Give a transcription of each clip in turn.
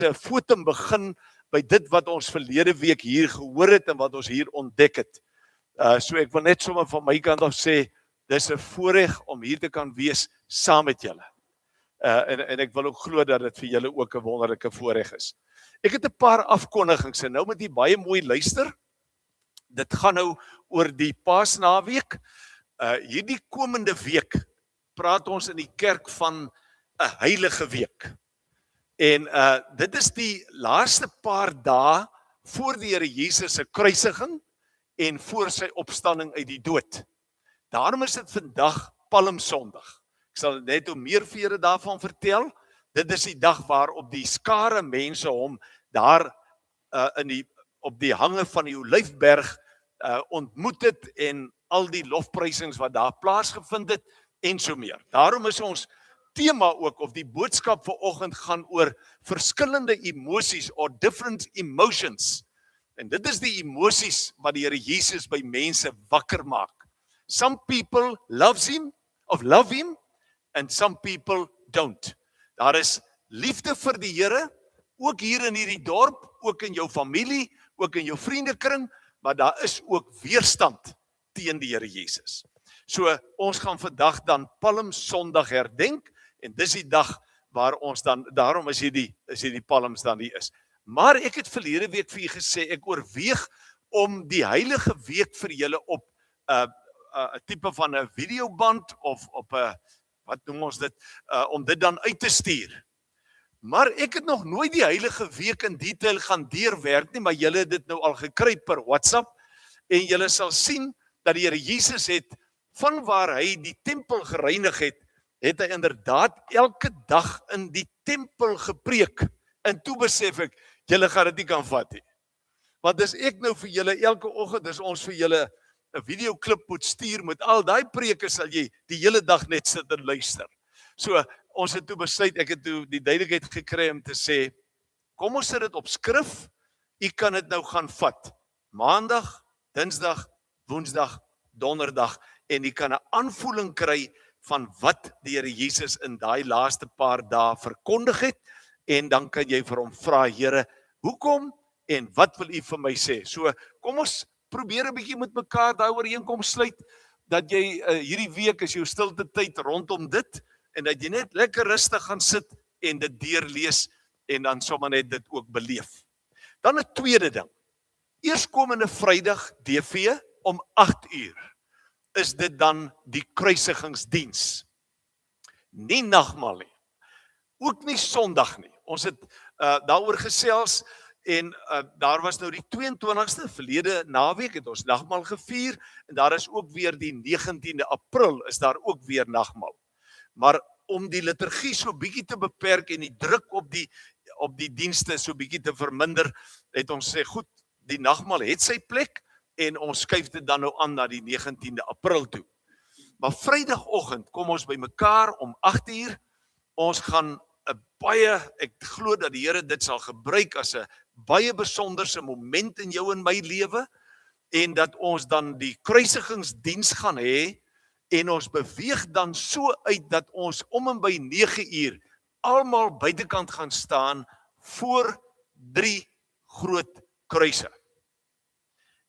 'n fotum begin by dit wat ons verlede week hier gehoor het en wat ons hier ontdek het. So ek wil net sommer van my kant af sê, dis 'n voorreg om hier te kan wees saam met julle. En ek wil ook glo dat dit vir julle ook 'n wonderlike voorreg is. Ek het 'n paar afkondigings en nou moet jy baie mooi luister. Dit gaan nou oor die Paasnaweek. Hierdie komende week praat ons in die kerk van 'n heilige week. En dit is die laaste paar dae voor die Here Jesus se kruisiging en voor sy opstanding uit die dood. Daarom is dit vandag Palmsondag. Ek sal net meer vir julle daarvan vertel. Dit is die dag waarop die skare mense hom daar op die hange van die Olyfberg ontmoet het en al die lofprysings wat daar plaasgevind het en so meer. Daarom is ons tema ook, of die boodskap vanoggend gaan oor verskillende emosies or different emotions. En dit is die emosies wat die Here Jesus by mense wakker maak. Some people love him and some people don't. Daar is liefde vir die Here, ook hier in hierdie dorp, ook in jou familie, ook in jou vriendekring, maar daar is ook weerstand teen die Here Jesus. So ons gaan vandag dan Palmsondag herdenk en dis die dag waar ons dan, daarom is hierdie Palms dan hier is. Maar ek het verlede week vir julle gesê, ek oorweeg om die heilige week vir julle op 'n tipe van 'n videoband of op 'n, wat noem ons dit, om dit dan uit te stuur. Maar ek het nog nooit die heilige week in detail gaan deurwerk nie, maar julle het dit nou al gekry per WhatsApp en julle sal sien dat die Here Jesus het, van waar hy die tempel gereinig het hy inderdaad elke dag in die tempel gepreek. En toe besef ek, julle gaan dit nie kan vat nie. Want as ek nou vir julle elke oggend, as ons vir julle 'n videoklip moet stuur met al daai preke, sal jy die hele dag net sit en luister. So, ons het toe besluit, ek het toe die duidelikheid gekry om te sê, kom ons sit dit op skrif, u kan dit nou gaan vat. Maandag, Dinsdag, Woensdag, Donderdag, en u kan 'n aanvoeling kry van wat die Here Jesus in daai laaste paar dae verkondig het, en dan kan jy vir hom vra, Here, hoekom en wat wil u vir my sê? So, kom ons probeer 'n bietjie met mekaar daai ooreenkoms sluit, dat jy hierdie week is jou stilte tyd rondom dit, en dat jy net lekker rustig gaan sit en dit deurlees, en dan sommer net dit ook beleef. Dan 'n tweede ding. Eerskomende Vrydag DV om 8:00 is dit dan die kruisigingsdiens. Nie nagmaal nie. Ook nie Sondag nie. Ons het daaroor gesels en daar was nou die 22ste verlede naweek het ons nagmaal gevier en daar is ook weer die 19de April is daar ook weer nagmaal. Maar om die liturgie so bietjie te beperk en die druk op die dienste so bietjie te verminder, het ons sê goed, die nagmaal het sy plek en ons skuif dit dan nou aan na die 19de April toe. Maar Vrydagoggend kom ons by mekaar om 8:00. Ons gaan 'n baie, ek glo dat die Here dit sal gebruik as 'n baie besonderse moment in jou en my lewe, en dat ons dan die kruisigingsdiens gaan hê, en ons beweeg dan so uit dat ons om en by 9:00 almal buitekant gaan staan voor 3 groot kruise.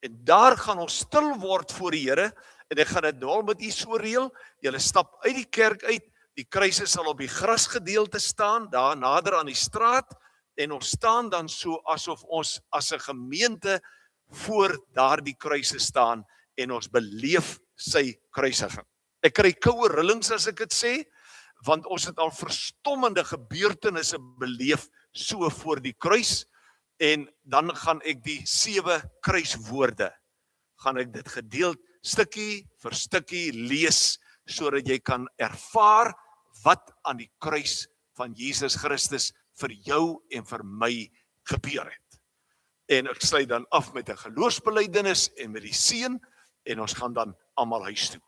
En daar gaan ons stil word voor die Here, en ek gaan dit nou al met u so reël, julle stap uit die kerk uit, die kruise sal op die grasgedeelte staan, daar nader aan die straat, en ons staan dan so asof ons as 'n gemeente voor daardie kruise staan, en ons beleef sy kruisiging. Ek kry koue rillings as ek dit sê, want ons het al verstommende gebeurtenisse beleef so voor die kruis, en dan gaan ek die 7 kruiswoorde, gaan ek dit gedeeld stukkie vir stukkie lees, sodat jy kan ervaar wat aan die kruis van Jesus Christus vir jou en vir my gebeur het. En ek sluit dan af met 'n geloofsbelijdenis en met die seën, en ons gaan dan almal huis toe.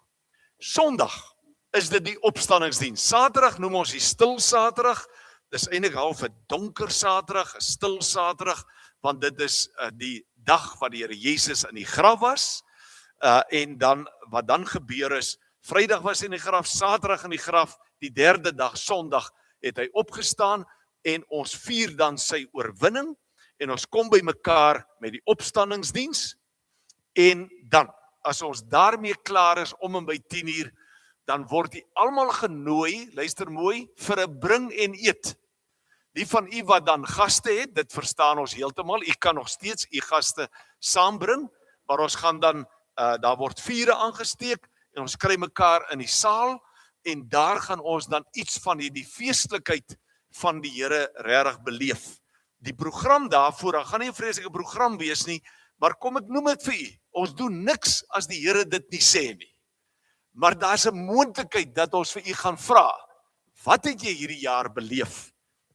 Sondag is dit die opstandingsdiens. Saterdag noem ons die stil Saterdag. Dis eintlik half 'n donker Saterdag, 'n stil Saterdag, want dit is die dag wat die Here Jesus in die graf was. En dan wat dan gebeur is, Vrydag was hy in die graf, Saterdag in die graf, die 3de dag, Sondag, het hy opgestaan, en ons vier dan sy oorwinning en ons kom by mekaar met die opstandingsdiens en dan, as ons daarmee klaar is om en by 10:00, dan word die almal genooi, luister mooi, vir 'n bring en eet. Die van u wat dan gaste het, dit verstaan ons heeltemal, u kan nog steeds u gaste saambring, maar ons gaan dan, daar word vure aangesteek en ons kry mekaar in die saal en daar gaan ons dan iets van die feestelikheid van die Here regtig beleef. Die program daarvoor, dan gaan nie 'n vreeslike program wees nie, maar kom ek noem dit vir u, ons doen niks as die Here dit nie sê nie. Maar daar's 'n moontlikheid dat ons vir u gaan vra, wat het jy hierdie jaar beleef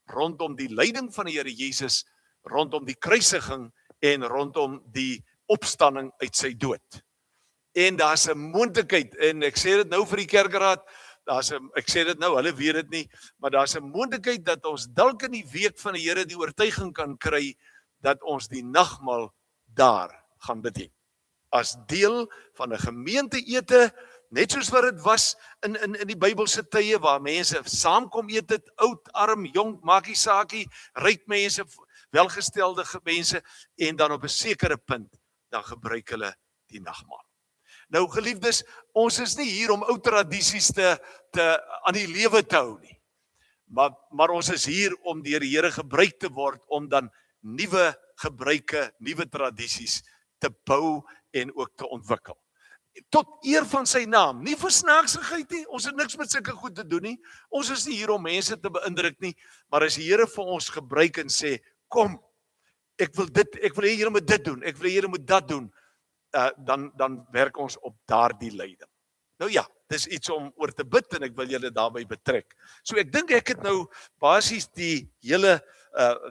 rondom die lyding van die Here Jesus, rondom die kruisiging en rondom die opstanding uit sy dood. En daar's 'n moontlikheid, en ek sê dit nou vir die kerkraad, ek sê dit nou, hulle weet dit nie, maar daar's 'n moontlikheid dat ons dalk in die week van die Here die oortuiging kan kry dat ons die nagmaal daar gaan bedien. As deel van 'n gemeenteete, net soos wat dit was in die Bybelse tye waar mense saamkom eet het, oud, arm, jong, maak nie saakie, ryk mense, welgestelde mense, en dan op 'n sekere punt, dan gebruik hulle die nagmaal. Nou geliefdes, ons is nie hier om ou tradisies te aan die lewe te hou nie. Maar ons is hier om deur die Here gebruik te word om dan nuwe gebruike, nuwe tradisies te bou en ook te ontwikkel. Tot eer van sy naam, nie vir snaaksigheid nie, ons het niks met sulke goed te doen nie, ons is nie hier om mense te beïndruk nie, maar as die Here vir ons gebruik en sê, kom, ek wil hê julle moet dit doen, ek wil hê julle moet dat doen, dan werk ons op daardie leiding. Nou ja, dis iets om oor te bid en ek wil julle daarbey betrek. So ek dink ek het nou basies die hele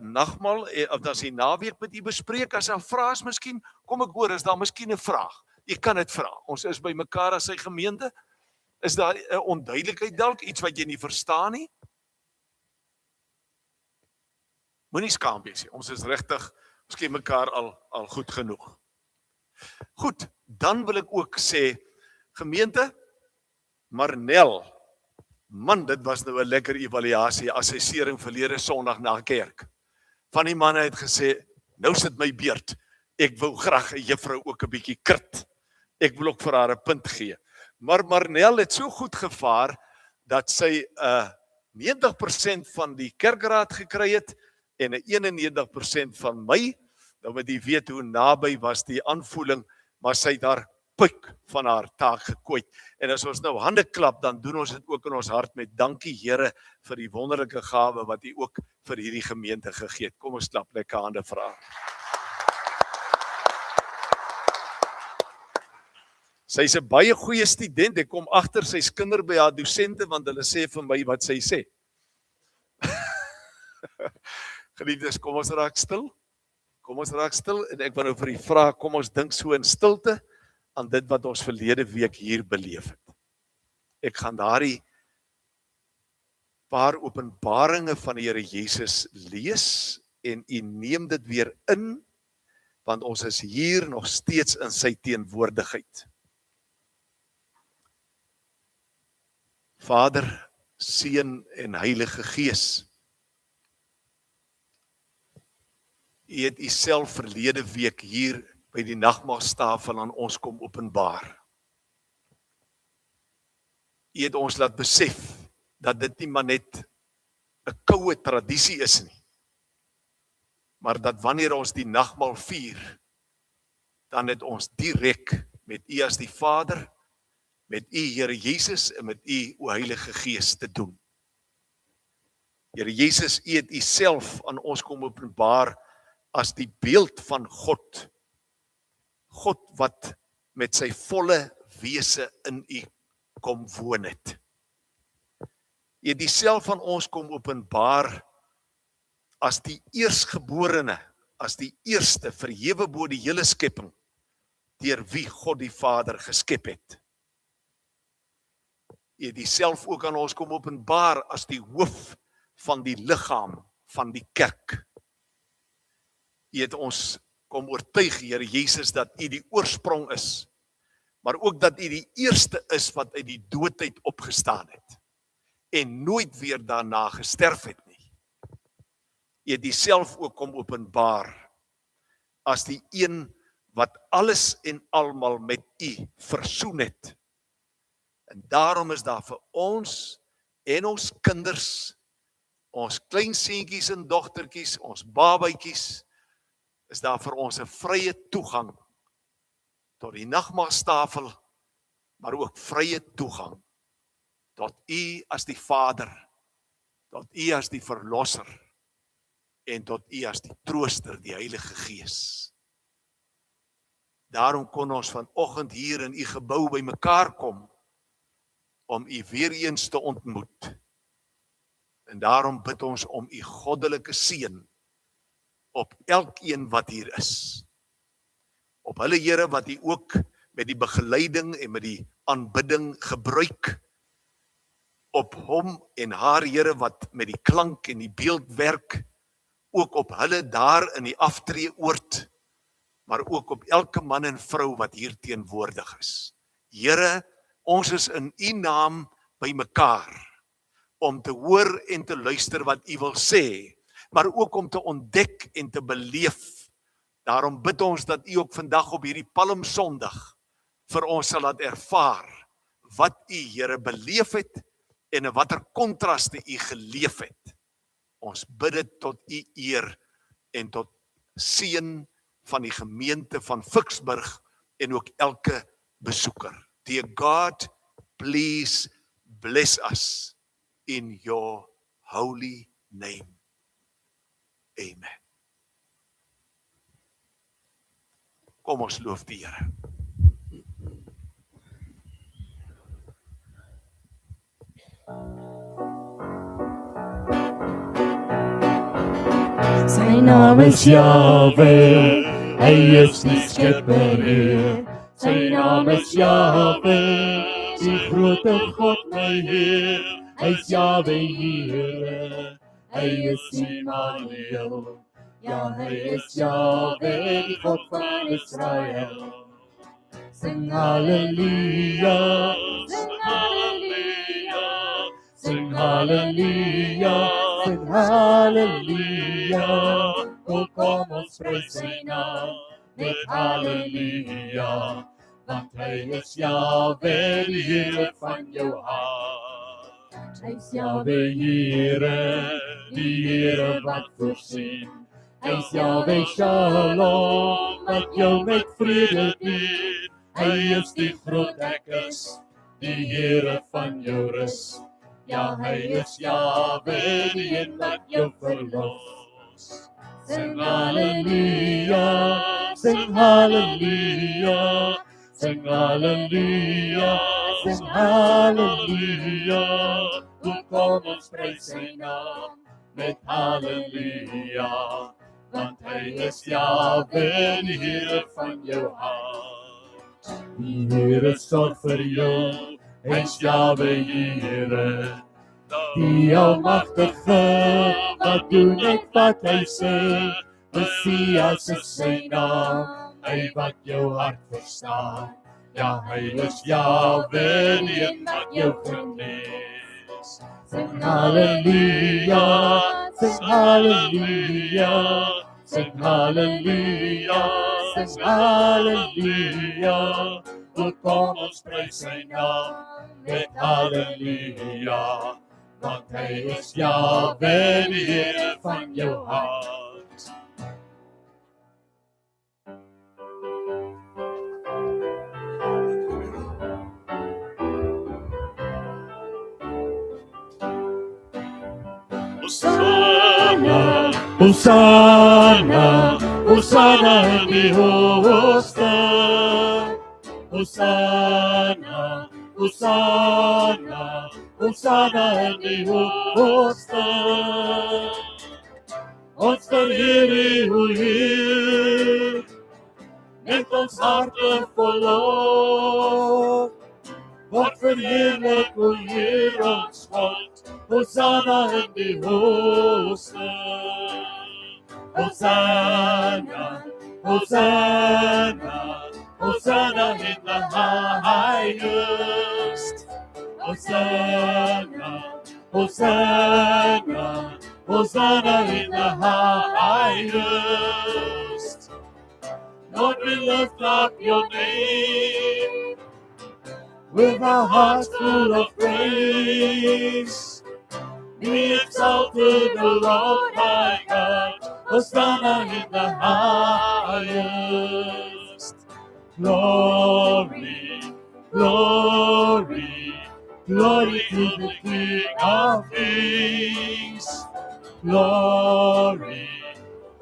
nagmaal, of as die naweek met u bespreek, as daar vrae is miskien, kom ek hoor, is daar miskien 'n vraag? Jy kan dit vra. Ons is by mekaar as sy gemeente. Is daar 'n onduidelikheid dalk, iets wat jy nie verstaan nie? Moenie skaam wees nie. Ons is regtig, ons ken mekaar al goed genoeg. Goed, dan wil ek ook sê, gemeente, Marnel, man, dit was nou 'n lekker evaluasie, assessering verlede Sondag na kerk. Van die manne het gesê, nou sit my beurt, ek wou graag 'n juffrou ook 'n bietjie krit. Ek wil ook vir haar 'n punt gee. Maar Marnel het so goed gevaar, dat sy 90% van die kerkraad gekry het, en 91% van my. Nou moet jy weet hoe naby was die aanvoeling, maar sy het daar puik van haar taak gekwyt. En as ons nou hande klap, dan doen ons dit ook in ons hart met dankie Here vir die wonderlike gawe wat U ook vir hierdie gemeente gegee het. Kom ons klap lekker hande vir haar. Sy is 'n baie goeie student. Ek kom agter sy's kinder by haar dosente, want hulle sê vir my wat sy sê. Geliefdes, kom ons raak stil. Kom ons raak stil en ek wil nou vir u vra, kom ons dink so in stilte aan dit wat ons verlede week hier beleef het. Ek gaan daardie paar openbaringe van die Here Jesus lees en u neem dit weer in, want ons is hier nog steeds in sy teenwoordigheid. Vader, Seun en Heilige Gees, U het U self verlede week hier by die nagmaaltafel aan ons kom openbaar. U het ons laat besef dat dit nie maar net 'n koue tradisie is nie, maar dat wanneer ons die nagmaal vier, dan het ons direk met U as die Vader, met U Here Jesus en met U o Heilige Gees te doen. Here Jesus, U het U self aan ons kom openbaar as die beeld van God. God wat met sy volle wese in U kom woon het. U het self aan ons kom openbaar as die eerstgeborene, as die eerste verhewe bo die hele skepping, deur wie God die Vader geskep het. U het self ook aan ons kom openbaar as die hoof van die liggaam van die kerk. U het ons kom oortuig, Here Jesus, dat U die oorsprong is, maar ook dat U die eerste is wat uit die doodheid opgestaan het en nooit weer daarna gesterf het nie. U het Uself ook kom openbaar as die een wat alles en almal met U versoen het. En daarom is daar vir ons en ons kinders, ons kleinseentjies en dogtertjies, ons babatjies, is daar vir ons 'n vrye toegang tot die nagmaalstafel, maar ook vrye toegang tot U as die Vader, tot U as die Verlosser en tot U as die Trooster, die Heilige Gees. Daarom kon ons vanoggend hier in U gebou bymekaar kom om U weer eens te ontmoet. En daarom bid ons om U goddelike seën op elkeen wat hier is. Op hulle Here wat U ook met die begeleiding en met die aanbidding gebruik. Op hom en haar Here wat met die klank en die beeld werk. Ook op hulle daar in die aftreeoord, maar ook op elke man en vrou wat hier teenwoordig is. Here, ons is in U naam bymekaar om te hoor en te luister wat U wil sê, maar ook om te ontdek en te beleef. Daarom bid ons dat U ook vandag op hierdie Palmsondag vir ons sal laat ervaar wat U, Here, beleef het en in watter kontraste U geleef het. Ons bid dit tot U eer en tot seën van die gemeente van Vicksburg en ook elke besoeker. Dear God, please bless us in your holy name. Amen. Kom ons loof die Here. Sy naam is Yahweh, hy is die skepper Heer. Sy naam is Yahweh, die grote God my Heer. Hy is Yahweh Here, hy is Immanuel. Ja, hy is Yahweh, die God van Israel. Sing halleluja, sing halleluja, sing halleluja, sing halleluja. O kom ons prys sy naam met halleluja, want hy is Yahweh, die Here van jou hart. Hy is Yahweh Here, die Here wat voorsien. Hy is Yahweh Shalom, wat jou met vrede dien. Hy is die groot Ekkes, die Here van jou rus. Ja, hy is Yahweh, die een wat jou verlos. Sing halleluja, sing halleluja, sing halleluja, sing halleluja. Kom ons prys sy naam met halleluja, want hy is Yahweh, die Here van jou hart. Die Here sorg vir jou, hy is Yahweh Here, die almagtige, wat doen net wat hy sê. Messias is sy naam, hy wat jou hart verstaan. Ja, hy is Yahweh, die een wat jou genees. Sing halleluja, sing halleluja, sing halleluja, sing halleluja. Kom ons prys sy naam met halleluja, want hy is Yahweh, die Here van jou hart. Hosanna, Hosanna, Hosanna in die hoogste. Hosanna, Hosanna, Hosanna in die hoogste. Ons verheer U, o Heer, met ons harte vol lof. Word verheerlik, o Heer, ons God. Hosanna in die hoogste. Hosanna, Hosanna, Hosanna in the highest. Hosanna, Hosanna, Hosanna in the highest. Lord, we lift up your name with our hearts full of praise. Be exalted, O Lord my God. Hosanna in the highest. Glory, glory, glory to the King of Kings. Glory,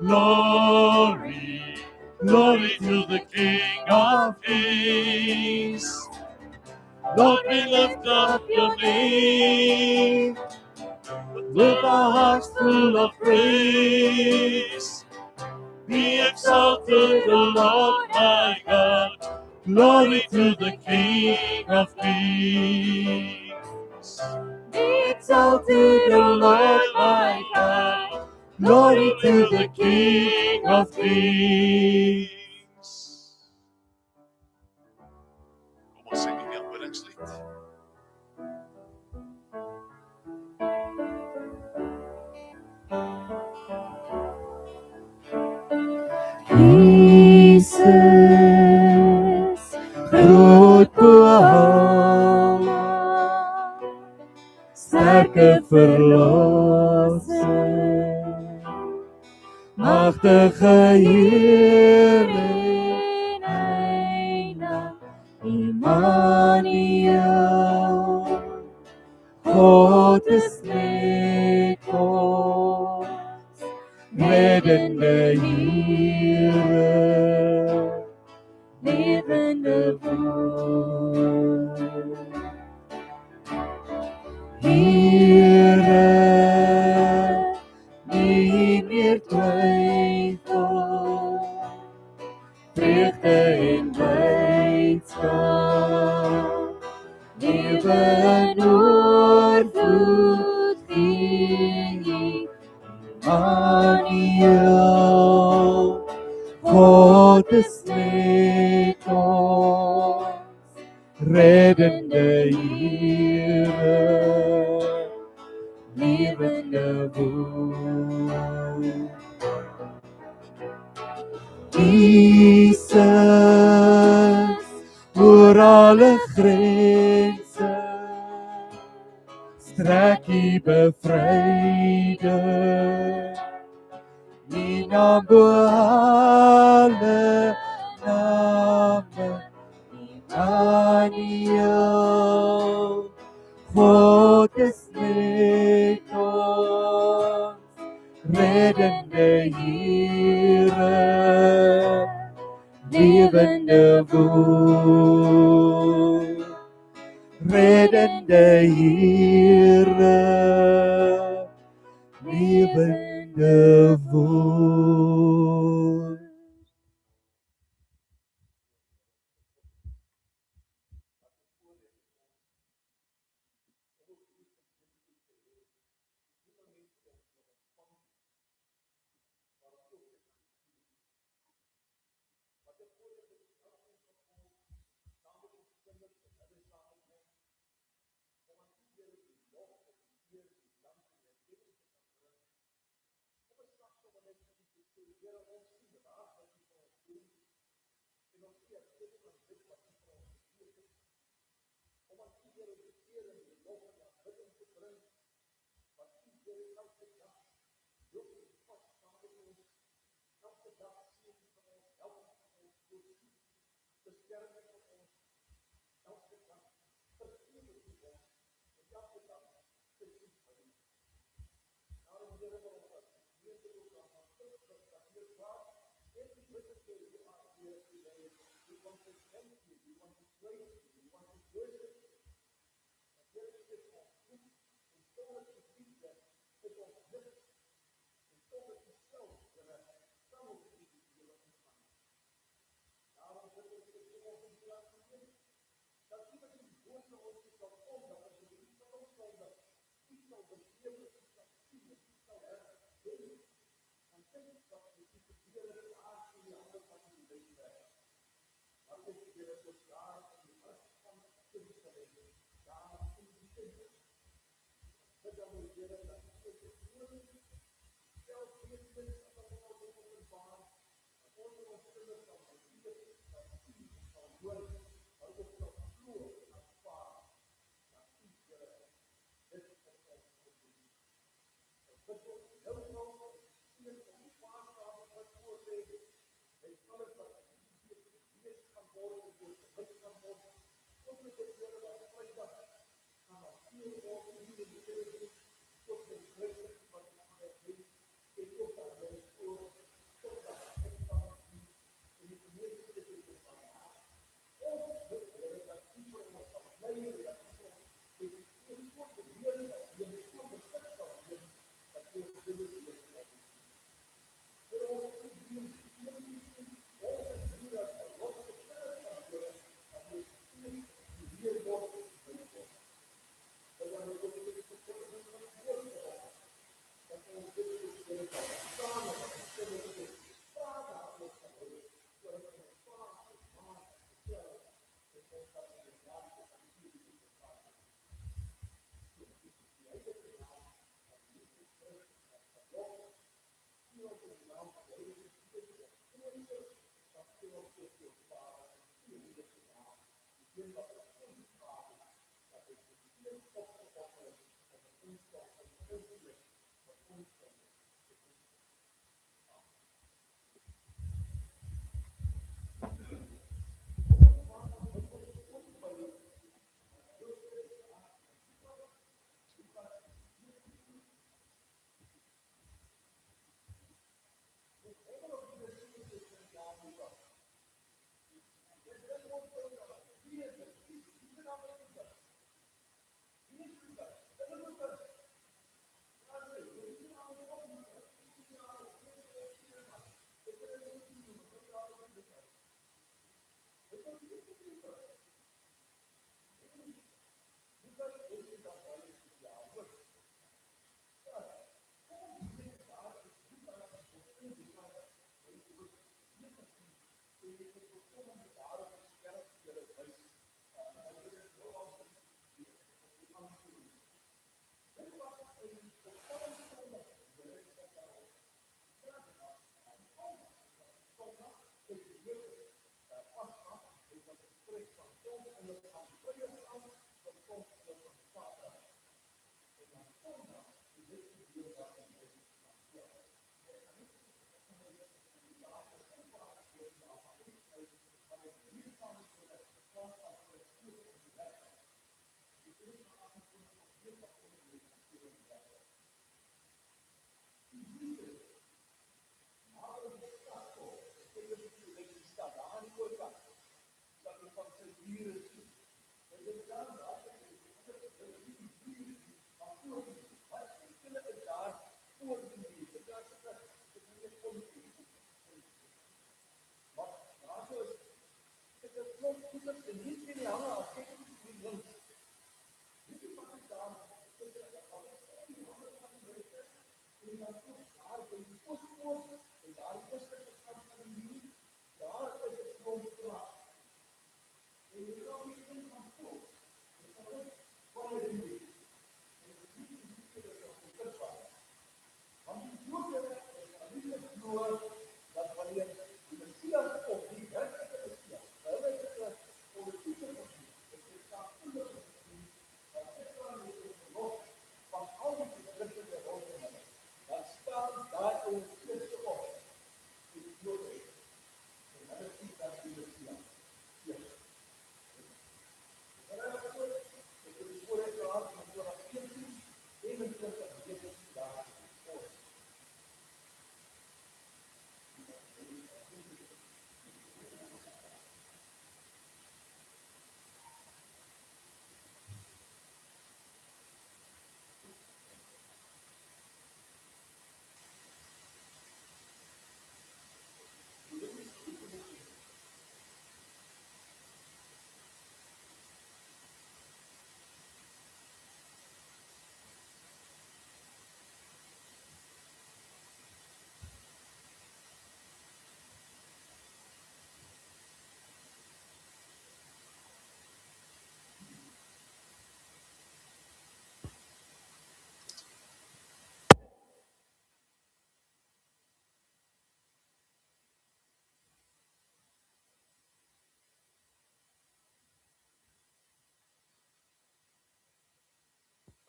glory, glory to the King of Kings. Lord, we lift up your name with our hearts full of praise. Be exalted, O Lord my God. Glory to the King of Kings. Be exalted, O Lord my God. Glory to the King of Kings. Kom ons sing die aanbiddingslied. Jesus, groot bo almal, sterke verlosser, magtige Heer en Heiland, Immanuel, God is met ons, reddende Here, levende woord. Here, nie meer twyfel, vreugde en blydskap, lewe in oorvloed gee jy, Immanuel, God is met ons, reddende Here, levende woord. Jesus, oor alle grense, strek die bevryding, die naam bo alle name, Immanuel, God is met ons, reddende Here, levende woord. Reddende Here, levende woord.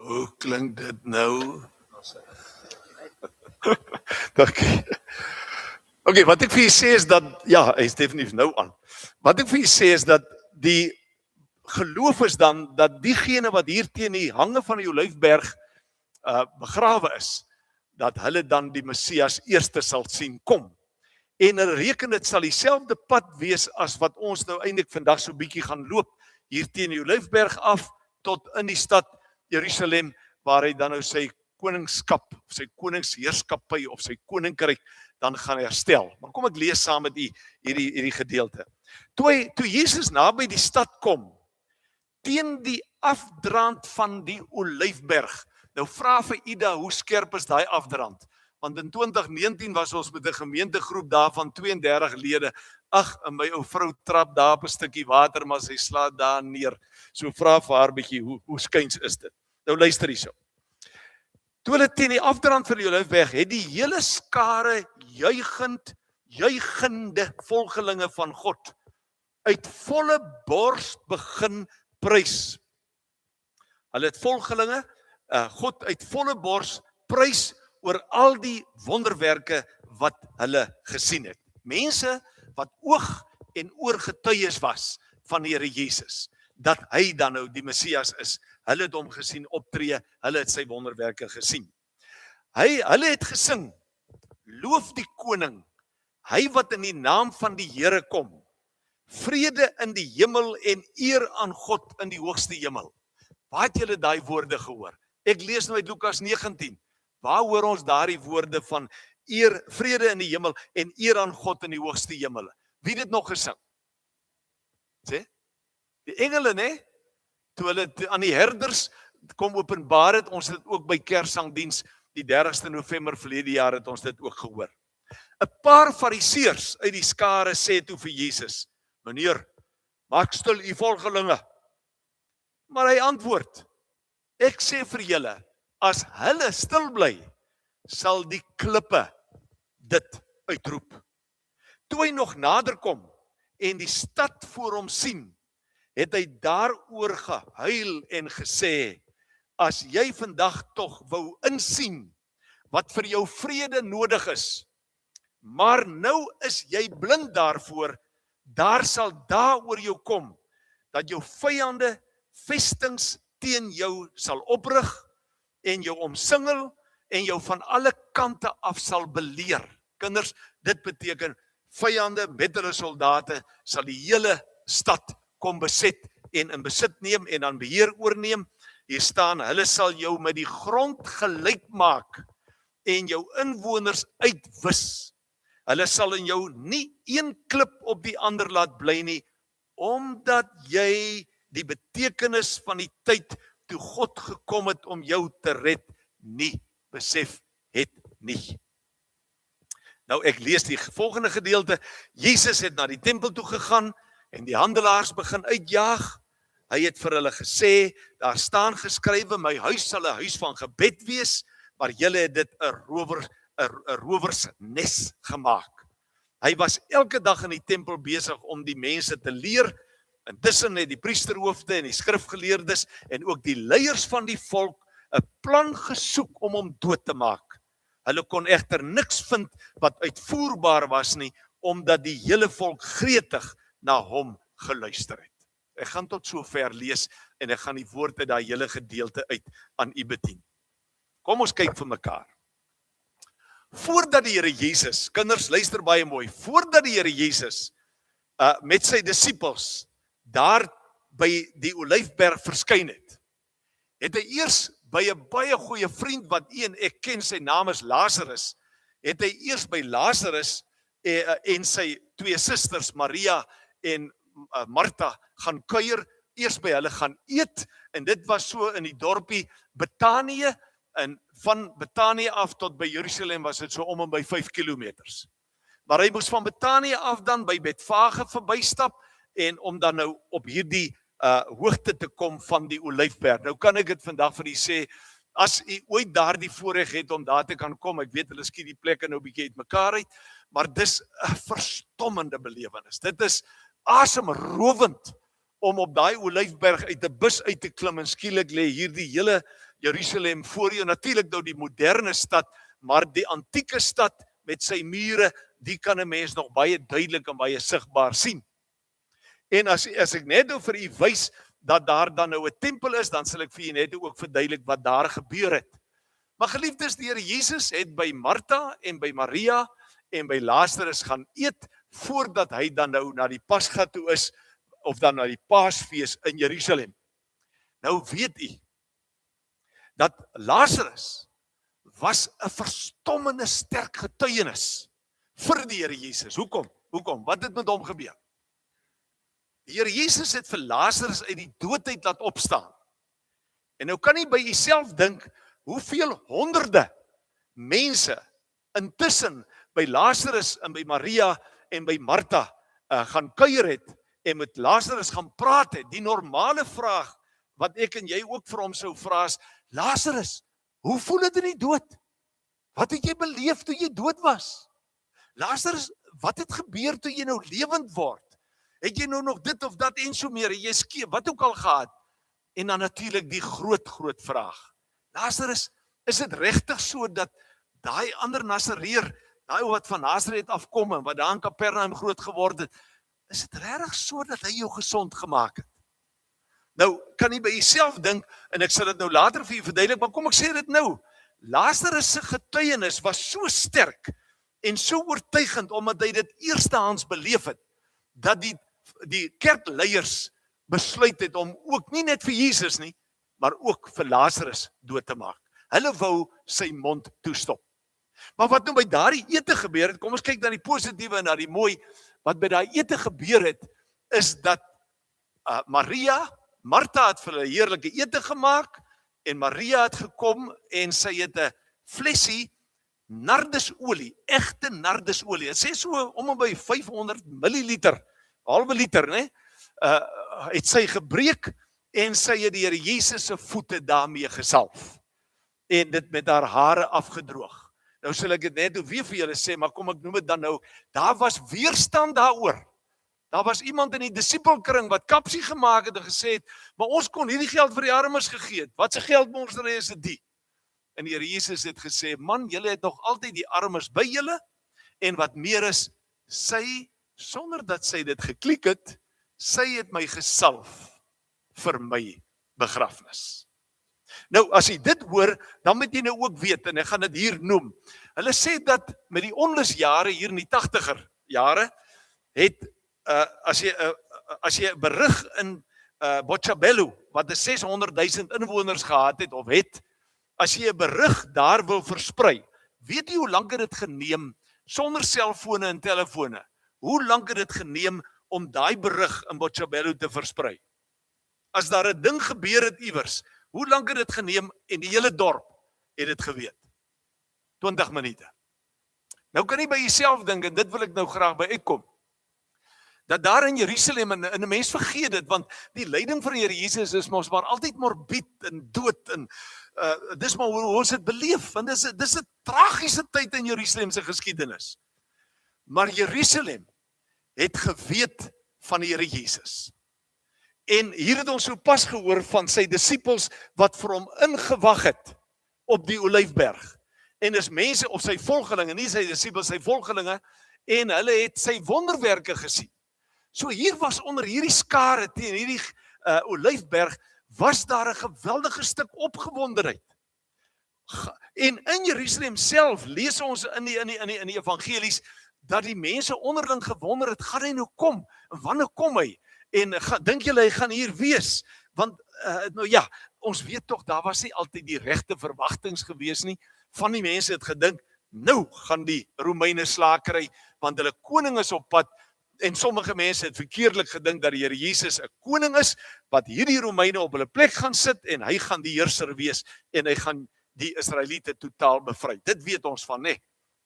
Hoe klink dit nou? Dankie. Okay, wat ek vir julle sê is dat ja, hy is definitief nou aan. Wat ek vir julle sê is dat die geloof is dan dat diegene wat hier teen die hange van die Olyfberg begrawe is, dat hulle dan die Messias eerste sal sien kom. En hulle reken dit sal dieselfde pad wees as wat ons nou eintlik vandag so bietjie gaan loop, hier teen die Olyfberg af tot in die stad Jerusalem, waar hy dan nou sy koningskap, of sy koningsheerskappy of sy koninkryk dan gaan herstel. Maar kom ek lees saam met u hierdie gedeelte. Toe Jesus naby die stad kom, teen die afdrand van die Olyfberg. Nou vra vir Ida, hoe skerp is daai afdrand? Want in 2019 was ons met 'n gemeentegroep daar van 32 lede. Ag, en my ou vrou trap daar op 'n stukkie water, maar sy slaat daar neer. So vra vir haar bietjie, hoe skuins is dit? Nou luister hierso. Toe hulle teen die afdrand van die Olyfberg, het die hele skare juigende volgelinge van God uit volle bors begin prys. Hulle het volgelinge, God uit volle bors prys oor al die wonderwerke wat hulle gesien het. Mense wat oog en oor getuies was van die Here Jesus, dat hy dan nou die Messias is. Hulle het hom gesien optree, hulle het sy wonderwerke gesien. Hulle het gesing, loof die koning, hy wat in die naam van die Here kom. Vrede in die hemel en eer aan God in die hoogste hemel. Waar het julle daai woorde gehoor? Ek lees nou uit Lukas 19. Waar hoor ons daardie woorde van eer, vrede in die hemel en eer aan God in die hoogste hemel? Wie het dit nog gesing? Sê? Die engele, né? Toe hulle aan die herders kom openbaar het, ons het ook by Kerssangdiens die 30ste November verlede jaar het ons dit ook gehoor. 'n Paar fariseërs uit die skare sê toe vir Jesus, meneer, maak stil u volgelinge. Maar hy antwoord, ek sê vir julle, as hulle stil bly, sal die klippe dit uitroep. Toe hy nog nader kom en die stad voor hom sien, het hy daaroor gehuil en gesê, as jy vandag tog wou insien wat vir jou vrede nodig is, maar nou is jy blind daarvoor, daar sal daaroor jou kom, dat jou vyande vestings teen jou sal oprig, en jou omsingel, en jou van alle kante af sal beleer. Kinders, dit beteken, vyande met hulle soldate, sal die hele stad kom beset, en in besit neem, en dan beheer oorneem. Hier staan, hulle sal jou met die grond gelyk maak, en jou inwoners uitwis. Hulle sal in jou nie een klip op die ander laat bly nie, omdat jy die betekenis van die tyd toe God gekom het om jou te red, nie besef het nie. Nou ek lees die volgende gedeelte. Jesus het na die tempel toe gegaan en die handelaars begin uitjaag. Hy het vir hulle gesê, daar staan geskrywe, my huis sal 'n huis van gebed wees, maar julle het dit 'n rowersnes gemaak. Hy was elke dag in die tempel besig om die mense te leer. Intussen het die priesterhoofde en die skrifgeleerdes en ook die leiers van die volk 'n plan gesoek om hom dood te maak. Hulle kon egter niks vind wat uitvoerbaar was nie, omdat die hele volk gretig na hom geluister het. Ek gaan tot sover lees en ek gaan die woord uit daai hele gedeelte uit aan u bedien. Kom ons kyk vir mekaar. Voordat die Here Jesus, kinders luister baie mooi, voordat die Here Jesus met sy disippels daar by die Olyfberg verskyn het, het hy eers by 'n baie goeie vriend wat u en ek ken, sy naam is Lazarus, het hy eers by Lazarus en sy twee susters Maria en Martha gaan kuier, eers by hulle gaan eet, en dit was so in die dorpie Betanië, en van Betanië af tot by Jerusalem was dit so om en by 5 kilometers. Maar hy moes van Betanië af dan by Betfage verbystap, en om dan nou op hierdie hoogte te kom van die Olyfberg. Nou kan ek dit vandag vir u sê, as u ooit daardie voorreg het om daar te kan kom, ek weet hulle skiet die plekke nou bietjie uitmekaar uit, maar dis 'n verstommende belewenis. Dit is asemrowend om op daai Olyfberg uit 'n bus uit te klim en skielik lê hierdie hele Jerusalem voor jou. Natuurlik nou die moderne stad, maar die antieke stad met sy mure die kan 'n mens nog baie duidelik en baie sigbaar sien. En as ek net nou vir u wys dat daar dan nou 'n tempel is, dan sal ek vir u net ook verduidelik wat daar gebeur het. Maar geliefdes, die Here Jesus het by Martha en by Maria en by Lazarus gaan eet voordat hy dan nou na die Pasga toe is of dan na die Paasfees in Jerusalem. Nou weet u dat Lazarus was 'n verstommende sterk getuienis vir die Here Jesus. Hoekom? Wat het met hom gebeur? Die Here Jesus het vir Lazarus uit die dood uit laat opstaan. En nou kan jy by jouself dink, hoeveel honderde mense intussen by Lazarus en by Maria en by Martha gaan kuier het en met Lazarus gaan praat het. Die normale vraag wat ek en jy ook vir hom sou vra is, Lazarus, hoe voel dit in die dood? Wat het jy beleef toe jy dood was? Lazarus, wat het gebeur toe jy nou lewend word? Het jy nou nog dit of dat en so meer? Jy skeef, wat ook al gehad? En dan natuurlik die groot vraag. Lazarus, is dit regtig so dat daai ander Nasareer, daai wat van Nasaret afkom en wat daar in Kapernaum groot geword het, is dit regtig so dat hy jou gesond gemaak het? Nou, kan jy by jouself dink, en ek sal dit nou later vir jy verduidelik, maar kom ek sê dit nou, Lazarus se getuienis was so sterk en so oortuigend, omdat hy dit eerstehands beleef het, dat die kerkleiers besluit het om ook nie net vir Jesus nie, maar ook vir Lazarus dood te maak. Hulle wou sy mond toestop. Maar wat nou by daardie ete gebeur het, kom ons kyk na die positiewe en na die mooi, wat by daai ete gebeur het, is dat Martha het vir hulle heerlike ete gemaak, en Maria het gekom en sy het 'n flesie nardesolie, egte nardesolie. Het sê so om en by 500 milliliter, halwe liter, né? Het sy gebreek en sy het die Here Jesus se voete daarmee gesalf en dit met haar hare afgedroog. Nou sal ek dit net weer vir julle sê, maar kom ek noem dit dan nou, daar was weerstand daaroor. Daar was iemand in die disipelkring wat kapsie gemaak het en gesê het, maar ons kon hierdie geld vir die armes gegee het. Wat se geldmonster is dit die? En die Here Jesus het gesê, man, julle het nog altyd die armes by julle, en wat meer is, sy, sonder dat sy dit geklik het, sy het my gesalf vir my begrafnis. Nou, as jy dit hoor, dan moet jy nou ook weet, en ek gaan dit hier noem. Hulle sê dat met die onlusjare hier in die 80er jare, het, as jy 'n berig in Botshabelo, wat 600,000 inwoners gehad het, of het, as jy 'n berig daar wil versprei, weet jy hoe lank het dit geneem, sonder selfone en telefone, hoe lank het dit geneem om daai berig in Botshabelo te versprei? As daar 'n ding gebeur het iewers, hoe lank het dit geneem en die hele dorp het dit geweet? 20 minute. Nou kan jy by jouself dink, en dit wil ek nou graag by uitkom, dat daar in Jerusalem, en 'n mens vergeet dit, want die lyding van die Here Jesus is mos maar altyd morbied en dood, en dis maar hoe ons dit beleef, want dis 'n tragiese tyd in Jerusalem se geskiedenis. Maar Jerusalem het geweet van die Here Jesus. En hier het ons sopas gehoor van sy disippels wat vir hom ingewag het op die Olyfberg. En dis mense of sy volgelinge, nie sy disippels, sy volgelinge, en hulle het sy wonderwerke gesien. So hier was onder hierdie skare teen hierdie Olyfberg, was daar 'n geweldige stuk opgewondenheid. En in Jerusalem self lees ons in die evangelies dat die mense onderling gewonder het, gaan hy nou kom? En wanneer kom hy? En dink julle hy gaan hier wees? Want nou ja, ons weet tog daar was nie altyd die regte verwagtinge gewees nie. Van die mense het gedink, nou gaan die Romeine slaag kry, want hulle koning is op pad. En sommige mense het verkeerdelik gedink dat die Here Jesus 'n koning is, wat hierdie Romeine op hulle plek gaan sit, en hy gaan die heerser wees, en hy gaan die Israeliete totaal bevry. Dit weet ons van, né?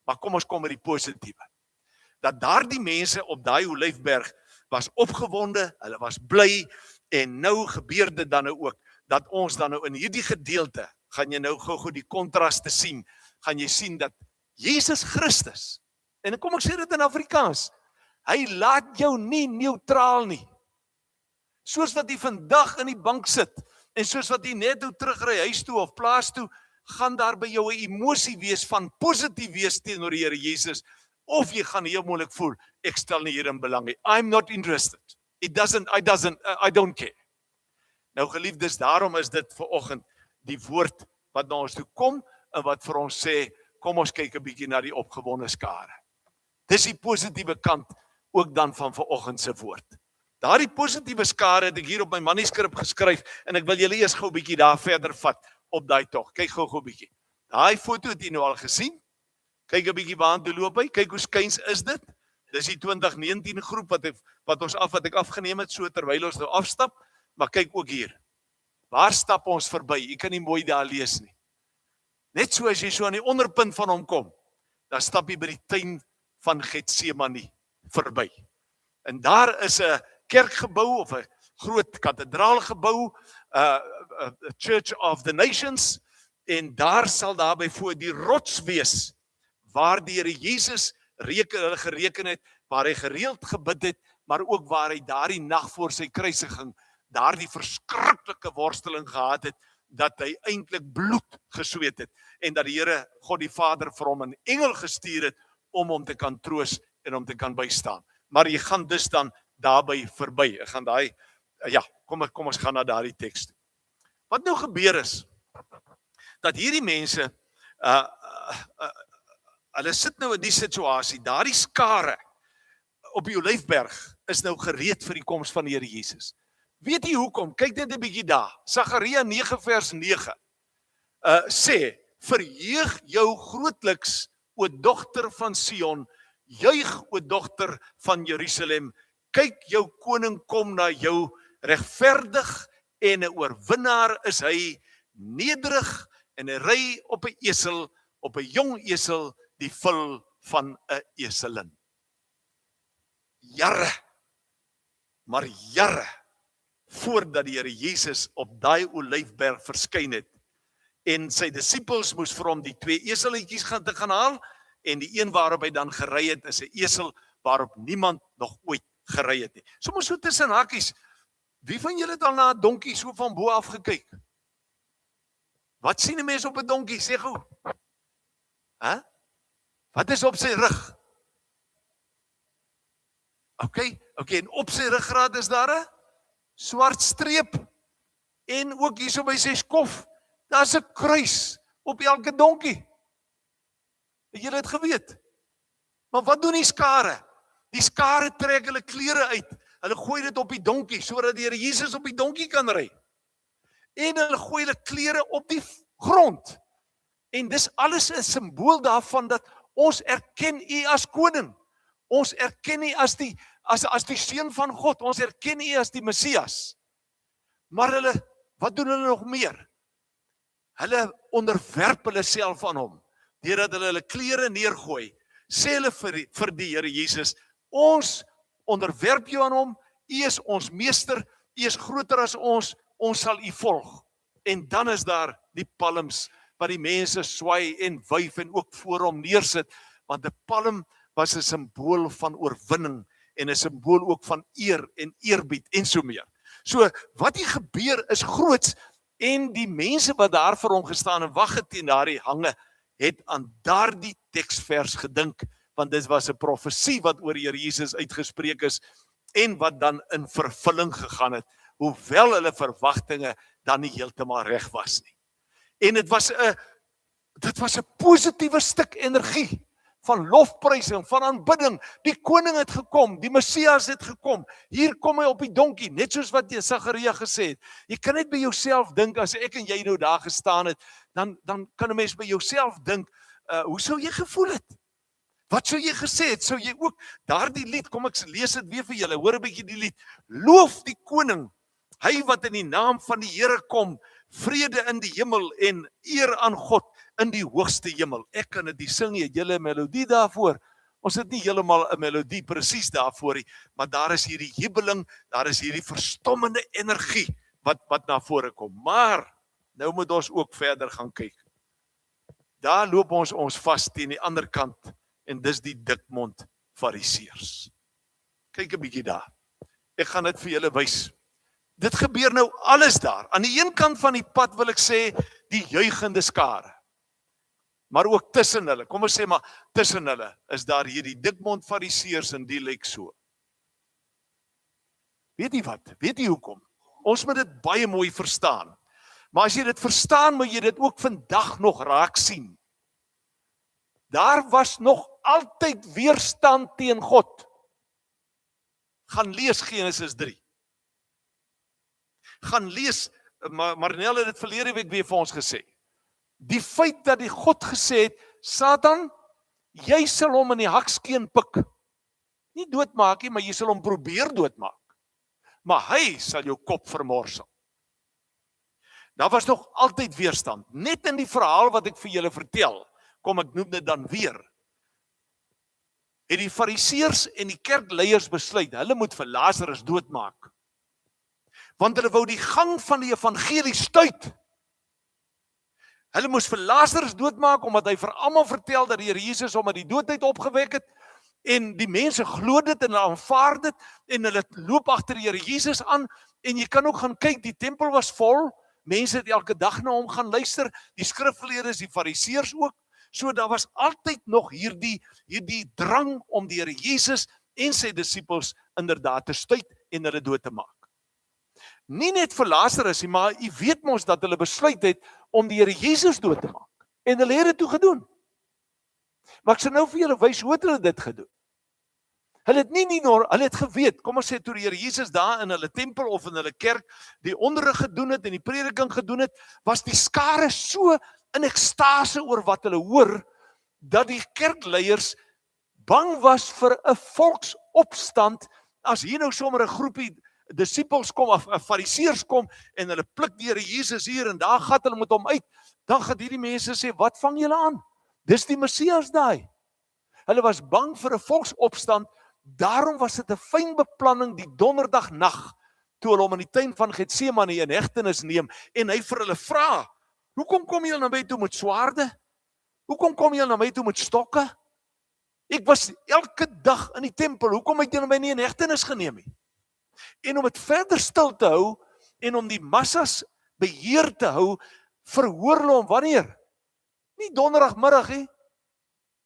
Maar kom ons kom met die positiewe. Dat daardie mense op daai Olyfberg was opgewonde, hulle was bly, en nou gebeur dit dan nou ook, dat ons dan nou in hierdie gedeelte, gaan jy nou gou die kontraste sien, gaan jy sien dat Jesus Christus, en kom ek sê dit in Afrikaans, hy laat jou nie neutraal nie. Soos wat jy vandag in die bank sit, en soos wat jy net toe terugry huis toe of plaas toe, gaan daar by jou 'n emosie wees van positief wees teenoor die Here Jesus, of jy gaan heel moeilik voel, ek stel nie hierin belang nie. I'm not interested. I don't care. Nou geliefdes, daarom is dit vanoggend die woord wat na ons toe kom en wat vir ons sê, kom ons kyk 'n bietjie na die opgewonde skare. Dis die positiewe kant ook dan van vanoggend se woord. Daardie positiewe skare het ek hier op my manuskrip geskryf en ek wil julle eers gou 'n bietjie daar verder vat op daai tog. Kyk gou 'n bietjie. Daai foto het jy nou al gesien. Kyk 'n bietjie waartoe loop hy. Kyk hoe skuins is dit. Dis die 2019 groep wat ek afgeneem het so terwyl ons nou afstap, maar kyk ook hier. Waar stap ons verby? Jy kan nie mooi daar lees nie. Net so as jy so aan die onderpunt van hom kom, dan stap jy by die tuin van Getsemane verby. En daar is 'n kerkgebou of 'n groot kathedraalgebou, Church of the Nations, en daar sal daarby voor die rots wees waar die Here Jesus hulle gereken het, waar hy gereeld gebid het, maar ook waar hy daardie nag voor sy kruisiging daardie verskriklike worsteling gehad het, dat hy eintlik bloed gesweet het, en dat die Here, God die Vader, vir hom 'n engel gestuur het, om hom te kan troos en hom te kan bystaan. Maar jy gaan dus dan daarby verby. Ek gaan kom ons gaan na daardie teks toe. Wat nou gebeur is, dat hierdie mense, hulle sit nou in die situasie, daardie skare op die Olyfberg is nou gereed vir die koms van die Here Jesus. Weet jy hoekom? Kyk net 'n bietjie daar. Sagaria 9 vers 9 sê, verheug jou grootliks, o dogter van Sion, juig o dogter van Jerusalem, kyk jou koning kom na jou, regverdig en 'n oorwinnaar is hy, nederig en hy ry op 'n esel, op 'n jong esel, die vul van 'n eselin. Jare, maar jare voordat die Here Jesus op daai Olyfberg verskyn het, en sy disippels moes vir hom die 2 eseletjies gaan haal, en die een waarop hy dan gery het, is 'n esel waarop niemand nog ooit gery het nie. Soms so tussen hakies, wie van julle het al na 'n donkie so van bo af gekyk? Wat sien 'n mens op 'n donkie? Sê gou. Wat is op sy rug? Okay, en op sy ruggraat is daar 'n swart streep, en ook hierso by sy skof, daar's 'n kruis op elke donkie. Het julle dit geweet? Maar wat doen die skare? Die skare trek hulle klere uit, hulle gooi dit op die donkie, sodat die Here Jesus op die donkie kan ry. En hulle gooi hulle klere op die grond. En dis alles 'n simbool daarvan dat ons erken U as koning. Ons erken U as die seun van God. Ons erken U as die Messias. Maar wat doen hulle nog meer? Hulle onderwerp hulle self aan hom, deurdat hulle klere neergooi. Sê hulle vir die Here Jesus, ons onderwerp jou aan hom, U is ons meester, U is groter as ons sal U volg. En dan is daar die palms, wat die mense swai en wyf en ook voor hom neersit, want 'n palm was 'n simbool van oorwinning, en 'n simbool ook van eer en eerbied en so meer. So, wat hier gebeur is groots, en die mense wat daar vir hom gestaan en wag het teen daardie hange, het aan daardie teksvers gedink, want dit was 'n profesie wat oor die Here Jesus uitgespreek is, en wat dan in vervulling gegaan het, hoewel hulle verwagtinge dan nie heeltemal reg was nie. En dit was 'n positiewe stuk energie, van lofprysing, van aanbidding. Die koning het gekom, die Messias het gekom, hier kom hy op die donkie, net soos wat Sagaria gesê het. Jy kan net by jouself dink, as ek en jy nou daar gestaan het, dan kan 'n mens by jouself dink, hoe sou jy gevoel het? Wat sou jy gesê het? Sou jy ook daardie lied, kom ek lees dit weer vir julle, hoor 'n bietjie die lied, loof die koning, hy wat in die naam van die Here kom, vrede in die hemel en eer aan God in die hoogste hemel. Ek kan dit nie sing nie, het julle 'n melodie daarvoor? Ons het nie heeltemal 'n melodie presies daarvoor nie, maar daar is hierdie jubeling, daar is hierdie verstommende energie wat na vore kom. Maar nou moet ons ook verder gaan kyk. Daar loop ons vas teen die ander kant, en dis die dikmond fariseërs. Kyk 'n bietjie daar. Ek gaan dit vir julle wys. Dit gebeur nou alles daar. Aan die een kant van die pad wil ek sê, die juigende skare. Maar ook tussen hulle, kom ons sê maar, tussen hulle is daar hierdie dikmond fariseërs en die lyk so. Weet jy wat? Weet jy hoekom? Ons moet dit baie mooi verstaan. Maar as jy dit verstaan, moet jy dit ook vandag nog raak sien. Daar was nog altyd weerstand teen God. Gaan lees Genesis 3. Gaan lees, Marnel het dit verlede week weer vir ons gesê. Die feit dat die God gesê het, Satan, jy sal hom in die hakskeen pik. Nie doodmaak nie, maar jy sal hom probeer doodmaak. Maar hy sal jou kop vermorsel. Daar was nog altyd weerstand. Net in die verhaal wat ek vir julle vertel, kom ek noem dit dan weer, het die fariseërs en die kerkleiers besluit, hulle moet vir Lazarus doodmaak. Want hulle wou die gang van die evangelie stuit. Hulle moes vir Lazarus doodmaak, omdat hy vir almal vertel dat die Here Jesus hom uit die dood uit opgewek het, en die mense glo dit en hulle aanvaar dit, en hulle loop agter die Here Jesus aan, en jy kan ook gaan kyk, die tempel was vol, mense het elke dag na hom gaan luister, die skrifgeleerdes, die fariseërs ook, so daar was altyd nog hierdie drang om die Here Jesus en sy disippels inderdaad te stuit en hulle dood te maak. Nie net vir Lazarus nie, maar jy weet mos dat hulle besluit het om die Here Jesus dood te maak. En hulle het dit toe gedoen. Maar ek sal nou vir julle wys hoe het hulle dit gedoen. Hulle het geweet, kom ons sê toe die Here Jesus daar in hulle tempel of in hulle kerk die onderrig gedoen het en die prediking gedoen het, was die skare so in ekstase oor wat hulle hoor, dat die kerkleiers bang was vir 'n volksopstand, as hier nou sommer 'n groepie disippels kom, of fariseërs kom, en hulle pluk die Here Jesus hier, en daar gaan hulle met hom uit, dan gaan hierdie mense sê, wat vang julle aan? Dis die Messias daai. Hulle was bang vir 'n volksopstand, daarom was dit 'n fyn beplanning die donderdagnag, toe hulle hom in die tuin van Getsemane in hegtenis neem, en hy vir hulle vra, hoekom kom julle na my toe met swaarde? Hoekom kom julle na my toe met stokke? Ek was elke dag in die tempel, hoekom het julle my nie in hegtenis geneem nie? En om dit verder stil te hou, en om die massas beheer te hou, verhoor hulle hom wanneer? Nie donderdagmiddag nie,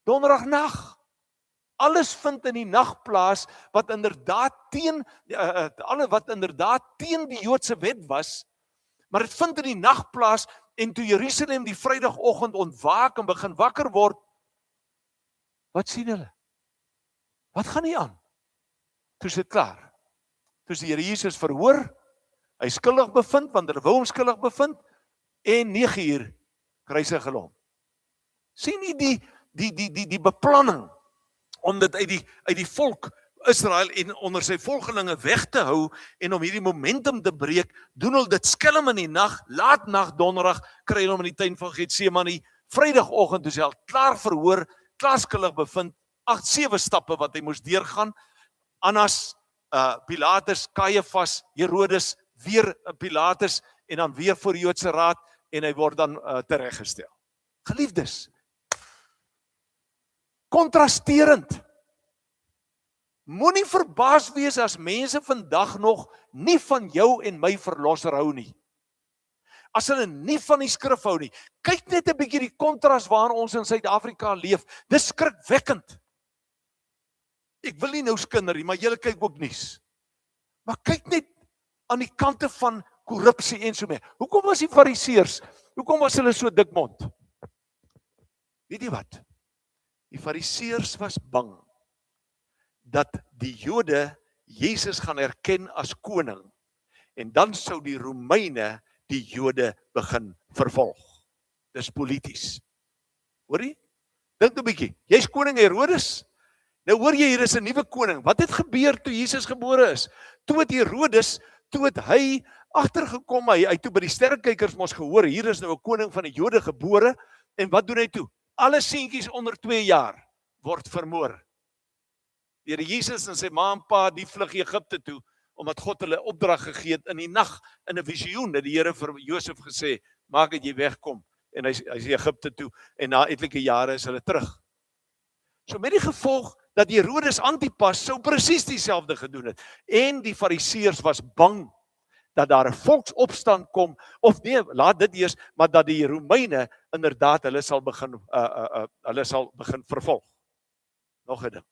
donderdagnag. Alles vind in die nag plaas, wat inderdaad teen die Joodse wet was, maar dit vind in die nag plaas, en toe Jerusalem die Vrydagoggend ontwaak en begin wakker word, wat sien hulle? Wat gaan nie aan? Toe is dit klaar. Toe is die Here Jesus verhoor, hy skuldig bevind, want hulle wou hom skuldig bevind, en 9 uur kruisig hulle hom. Sien nie die beplanning, om dit uit die volk Israel en onder sy volgelinge weg te hou, en om hierdie momentum te breek, doen hulle dit skelm in die nag, laat nag, donderdag, kry hulle hom in die tuin van Getsemane, Vrydagoggend, toe is hy al klaar verhoor, klaar skuldig bevind, 7 stappe wat hy moes deurgaan, Annas, Pilatus, Caiaphas, Herodes, weer Pilatus, en dan weer voor die Joodse raad, en hy word dan tereggestel. Geliefdes, kontrasterend. Moenie verbaas wees as mense vandag nog nie van jou en my verlosser hou nie. As hulle nie van die skrif hou nie. Kyk net 'n bietjie die kontras waarin ons in Suid-Afrika leef. Dis skrikwekkend. Ek wil nie nou skinder nie, maar julle kyk ook nuus. Maar kyk net aan die kante van korrupsie en so meer. Hoekom was die fariseërs? Hoekom was hulle so dikmond? Weet jy wat? Die fariseërs was bang dat die Jode Jesus gaan erken as koning, en dan sou die Romeine die Jode begin vervolg. Dis polities. Hoor jy? Dink 'n bietjie. Jy's koning Herodes. Nou hoor jy, hier is 'n nuwe koning. Wat het gebeur toe Jesus gebore is? Toe het Herodes, toe het hy agtergekom, hy toe by die sterrekykers mos gehoor, hier is nou 'n koning van die Jode gebore, en wat doen hy toe? Alle seentjies onder 2 jaar word vermoor. Die Here Jesus en sy ma en pa, die vlug Egipte toe, omdat God hulle opdrag gegee het in die nag, in 'n visioen, het die Here vir Josef gesê, maak dat jy wegkom, en hy is Egipte toe, en na etlike jare is hulle terug. So met die gevolg, dat Herodes Antipas sou presies dieselfde gedoen het, en die fariseërs was bang, dat daar 'n volksopstand kom, of nee, laat dit eers, maar dat die Romeine inderdaad hulle sal begin vervolg. Nog 'n ding.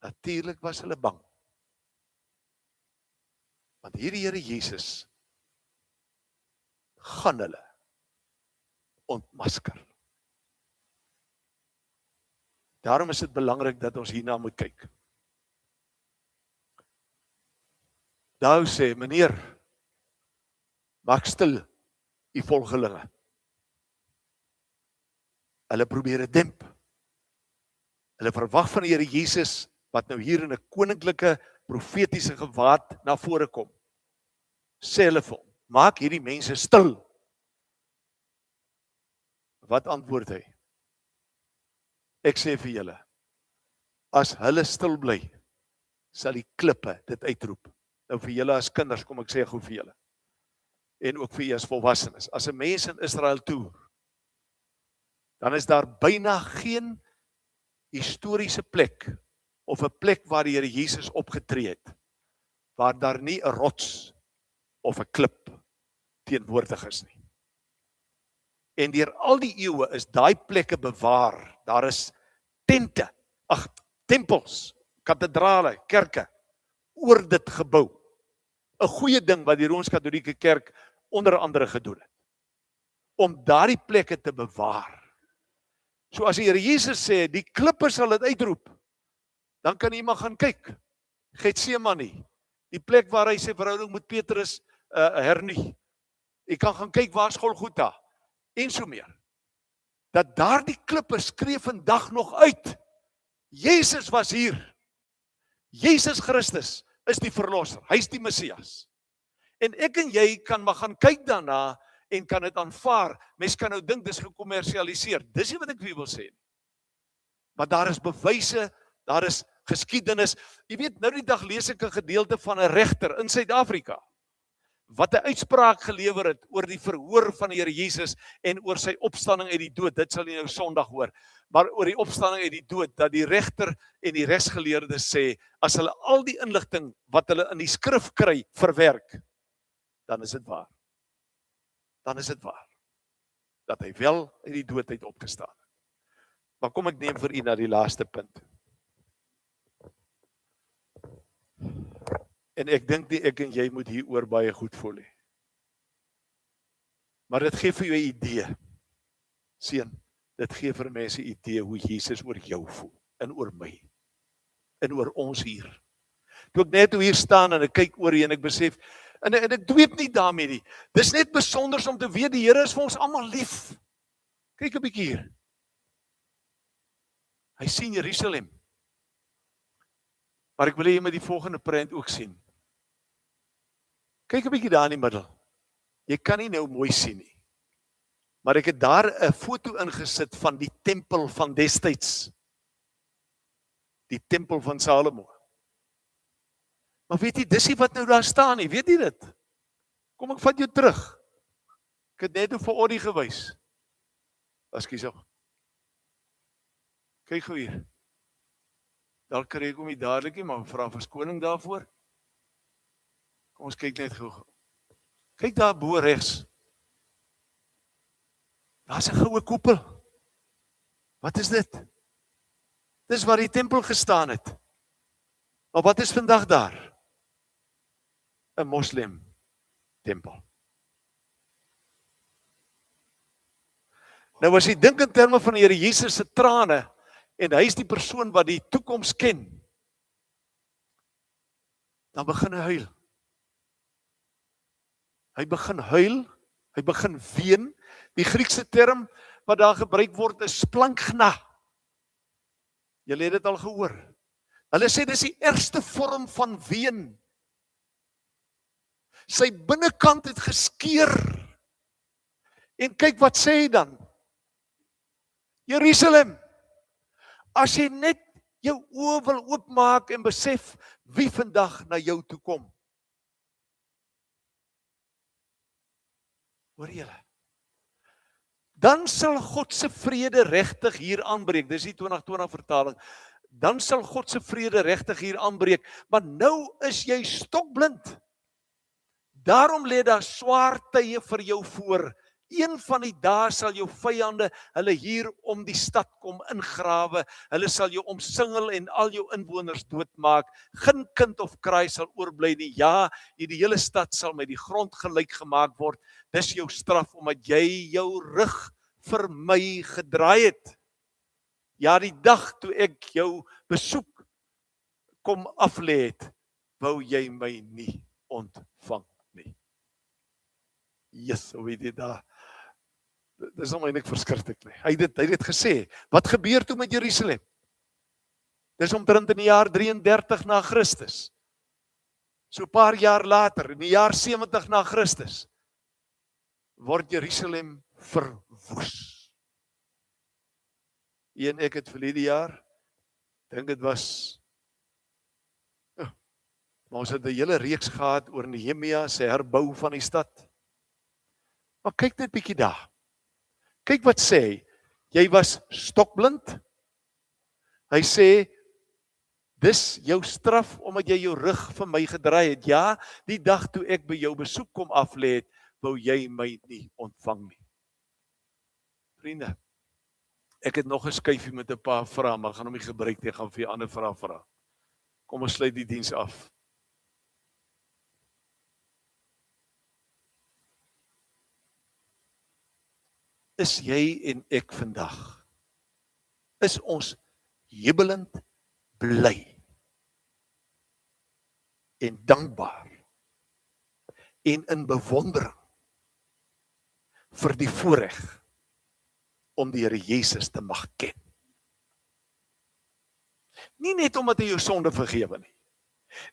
Natuurlik was hulle bang. Want hierdie Here Jesus gaan hulle ontmasker. Daarom is dit belangrik dat ons hierna moet kyk. Daar sê, meneer, maak stil die volgelinge. Hulle probeer dit demp. Hulle verwag van die Here Jesus, wat nou hier in 'n koninklike, profetiese gewaad na vore kom. Sê hulle vir hom, maak hierdie mense stil. Wat antwoord hy? Ek sê vir julle, as hulle stil bly, sal die klippe dit uitroep. Nou vir julle as kinders, kom ek sê gou vir julle, en ook vir julle as volwassenes, as 'n mens in Israel toer, dan is daar byna geen historiese plek, of 'n plek waar die Here Jesus opgetree het, waar daar nie 'n rots of 'n klip teenwoordig is nie. En deur al die eeue is daai plekke bewaar. Daar is tempels, kathedrale, kerke, oor dit gebou. 'n Goeie ding wat die Rooms-Katolieke Kerk onder andere gedoen het, om daardie plekke te bewaar. So as die Here Jesus sê, die klippe sal dit uitroep, dan kan iemand gaan kyk. Getsemane, die plek waar hy sy verhouding met Petrus hernie. Jy kan gaan kyk waar is Golgotha, en so meer. Dat daardie klippe skree vandag nog uit. Jesus was hier. Jesus Christus is die verlosser. Hy is die Messias. En ek en jy kan maar gaan kyk daarna en kan dit aanvaar. Mens kan nou dink dis gekommersialiseer. Dis nie wat ek wil sê nie. Maar daar is bewyse, daar is geskiedenis. Jy weet, nou die dag lees ek 'n gedeelte van 'n regter in Suid-Afrika wat 'n uitspraak gelewer het oor die verhoor van die Here Jesus en oor sy opstanding uit die dood. Dit sal jy nou Sondag hoor. Maar oor die opstanding uit die dood, dat die regter en die regsgeleerdes sê, as hulle al die inligting wat hulle in die skrif kry, verwerk, dan is dit waar. Dan is dit waar. Dat hy wel uit die dood uit opgestaan het. Maar kom ek neem vir u na die laaste punt. En ek dink nie ek en jy moet hieroor baie goed voel nie. Maar dit gee vir jou 'n idee. Seun, dit gee vir mense 'n idee hoe Jesus oor jou voel en oor my en oor ons hier. Toe ek net hier staan en ek kyk oor hier en ek besef en ek dweep nie daarmee nie. Dis net besonder om te weet die Here is vir ons almal lief. Kyk 'n bietjie hier. Hy sien Jerusalem. Maar ek wil hê jy moet die volgende prent ook sien. Kyk 'n bietjie daar in die middel. Jy kan nie nou mooi sien nie. Maar ek het daar 'n foto ingesit van die tempel van destyds. Die tempel van Salomo. Maar weet jy, dis nie wat nou daar staan nie, weet jy dit? Kom ek vat jou terug. Ek het net vir Oddie gewys. Ekskuus. Kyk gou hier. Dalk kry ek hom nie dadelik nie, maar ek vra verskoning daarvoor. Kom ons kyk net gou. Kyk daar bo regs. Daar's 'n goue koepel. Wat is dit? Dis waar die tempel gestaan het. Maar wat is vandag daar? 'n Moslem tempel. Nou as jy dink in terme van die Here Jesus se trane, en hy is die persoon wat die toekoms ken, dan begin hy huil. Hy begin huil, hy begin ween. Die Griekse term wat daar gebruik word is splankgna. Julle het dit al gehoor. Hulle sê dis die ergste vorm van ween. Sy binnekant het geskeur. En kyk wat sê hy dan? Jerusalem, as jy net jou oë wil oopmaak en besef wie vandag na jou toe kom. Hoor julle? Dan sal God se vrede regtig hier aanbreek. Dis die 2020 vertaling. dan sal God se vrede regtig hier aanbreek, maar nou is jy stokblind. Daarom lê daar swaar tye vir jou voor. Een van die dae sal jou vyande hulle hier om die stad kom ingrawe. Hulle sal jou omsingel en al jou inwoners doodmaak. Geen kind of kraai sal oorbly nie. Ja, die hele stad sal met die grond gelyk gemaak word. Dis jou straf omdat jy jou rug vir my gedraai het. Ja, die dag toe ek jou besoek kom aflê het, wou jy my nie ontvang nie. Yes, hoe weet jy daar? Dis nou eintlik verskriklik nie. Hy het dit gesê. Wat gebeur toe met Jerusalem? Dis omtrent in die jaar 33 na Christus. So 'n paar jaar later, in die jaar 70 na Christus, word Jerusalem verwoes. En ek het verlede jaar, dink dit was, maar ons het 'n hele reeks gehad oor Nehemia se herbou van die stad. Maar kyk net bietjie daar. Kyk wat sê hy. Jy was stokblind. Hy sê, dis jou straf omdat jy jou rug vir my gedraai het. Ja, die dag toe ek by jou besoek kom aflê het, wou jy my nie ontvang nie. Vriende, ek het nog 'n skyfie met 'n paar vrae, maar gaan hom nie gebruik nie, ek gaan vir 'n ander vraag vra. Kom ons sluit die diens af. Is jy en ek vandag, is ons jubelend bly en dankbaar en in bewondering vir die voorreg om die Here Jesus te mag ken. Nie net omdat hy jou sonde vergewe nie.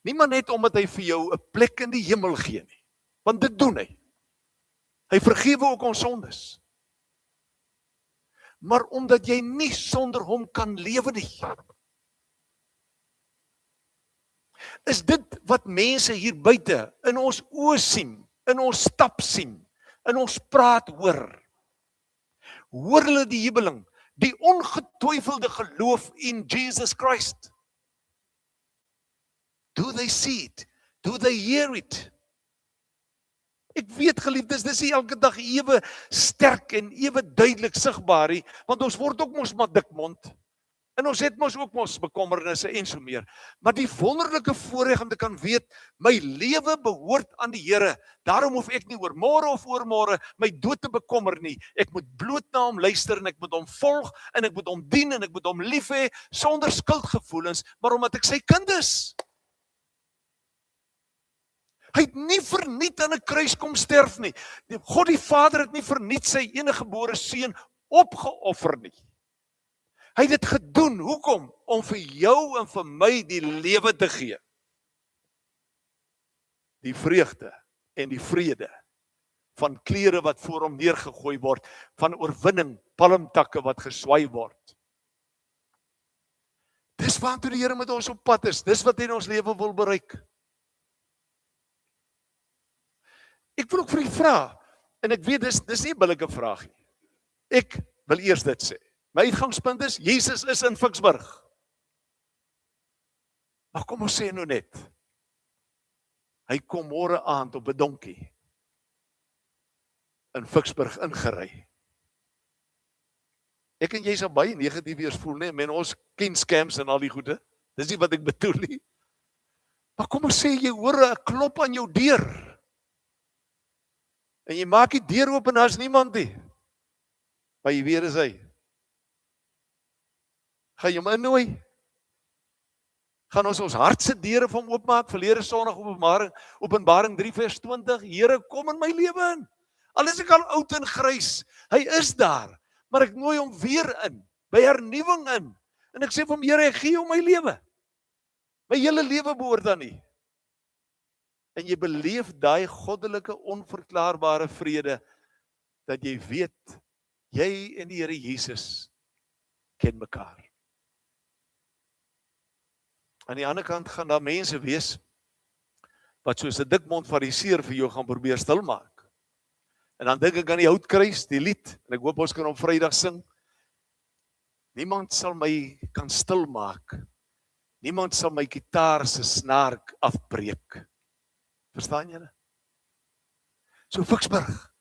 Nie maar net omdat hy vir jou 'n plek in die hemel gee nie. Want dit doen hy. Hy vergewe ook ons sondes. Maar omdat jy nie sonder hom kan lewe nie. Is dit wat mense hier buite in ons oë sien, in ons stap sien, in ons praat hoor. Hoor hulle die jubeling, die ongetwyfelde geloof in Jesus Christ? Do they see it? Do they hear it? Ek weet geliefdes, dis nie elke dag ewe sterk en ewe duidelik sigbaar nie, want ons word ook mos maar dikmond. En ons het mos ook bekommernisse en so meer. Maar die wonderlike voorreg om te kan weet, my lewe behoort aan die Here. Daarom hoef ek nie oor môre of oormôre my dood te bekommer nie. Ek moet bloot na hom luister en ek moet hom volg en ek moet hom dien en ek moet hom lief hê sonder skuldgevoelens, maar omdat ek sy kind is. Hy het nie verniet aan 'n kruis kom sterf nie. God die Vader het nie verniet sy eniggebore seun opgeoffer nie. Hy het dit gedoen, hoekom? Om vir jou en vir my die lewe te gee. Die vreugde en die vrede van klere wat voor hom neergegooi word, van oorwinning, palmtakke wat geswaai word. Dis waartoe die Here met ons op pad is, dis wat hy in ons lewe wil bereik. Ek wil ook vir u vra, en ek weet dis nie 'n billike vraag nie. Ek wil eers dit sê. My uitgangspunt is, Jesus is in Ficksburg. Maar kom ons sê nou net, hy kom môre aand op 'n donkie in Ficksburg ingery. Ek en jy sal baie negatief eers voel, nee, men ons ken scams en al die goede. Dis nie wat ek bedoel nie. Maar kom ons sê, jy hoor 'n klop aan jou deur. En jy maak die deur oop en daar's niemand nie. Maar jy weet is hy. Gaan jy hom innooi? Gaan ons hartse deure vir hom oopmaak? Verlede Sondag Openbaring 3 vers 20. Here, kom in my lewe in. Al is ek al oud en grys, hy is daar. Maar ek nooi hom weer in, by hernuwing in. En ek sê vir hom, Here, ek gee jou my lewe. My hele lewe behoort aan U. En jy beleef daai goddelike onverklaarbare vrede, dat jy weet, jy en die Here Jesus ken mekaar. Aan die ander kant gaan daar mense wees, wat soos 'n dikmond fariseer vir jou gaan probeer stilmaak. En dan dink ek aan die Houtkruis, die lied, en ek hoop ons kan hom Vrydag sing. Niemand sal my kan stilmaak Niemand sal my gitaar se snaar afbreek. Verstaan julle? So Vicksburg,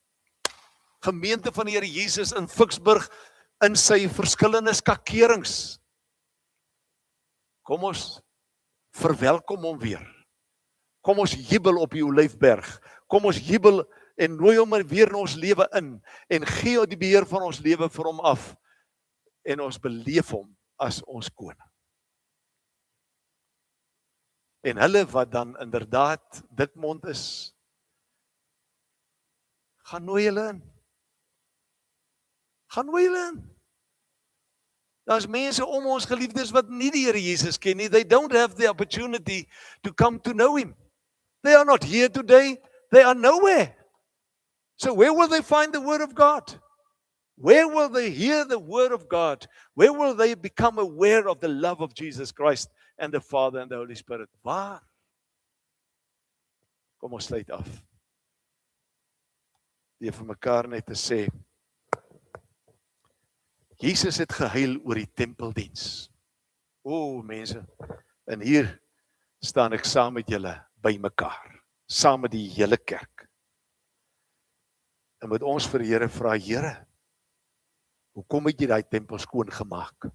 gemeente van die Here Jesus in Vicksburg, in sy verskillende skakerings. Kom ons verwelkom hom weer. Kom ons jubel op die Olyfberg. Kom ons jubel en nooi hom weer in ons lewe in en gee die beheer van ons lewe vir hom af en ons beleef hom as ons koning. En hulle wat dan inderdaad dikmond is, gaan nooi hulle in. Gaan nooi hulle in. Daar's mense om ons geliefdes wat nie die Here Jesus ken nie. They don't have the opportunity to come to know him. They are not here today. They are nowhere. So where will they find the word of God? Where will they hear the word of God? Where will they become aware of the love of Jesus Christ and the Father and the Holy Spirit? Waar? Kom ons sluit af. Die vir mekaar net te sê, Jesus het gehuil oor die tempeldiens. O mense, en hier staan ek saam met julle by mekaar, saam met die hele kerk. En met ons vir die Here vra, Here, hoekom het jy daai tempel skoon gemaak?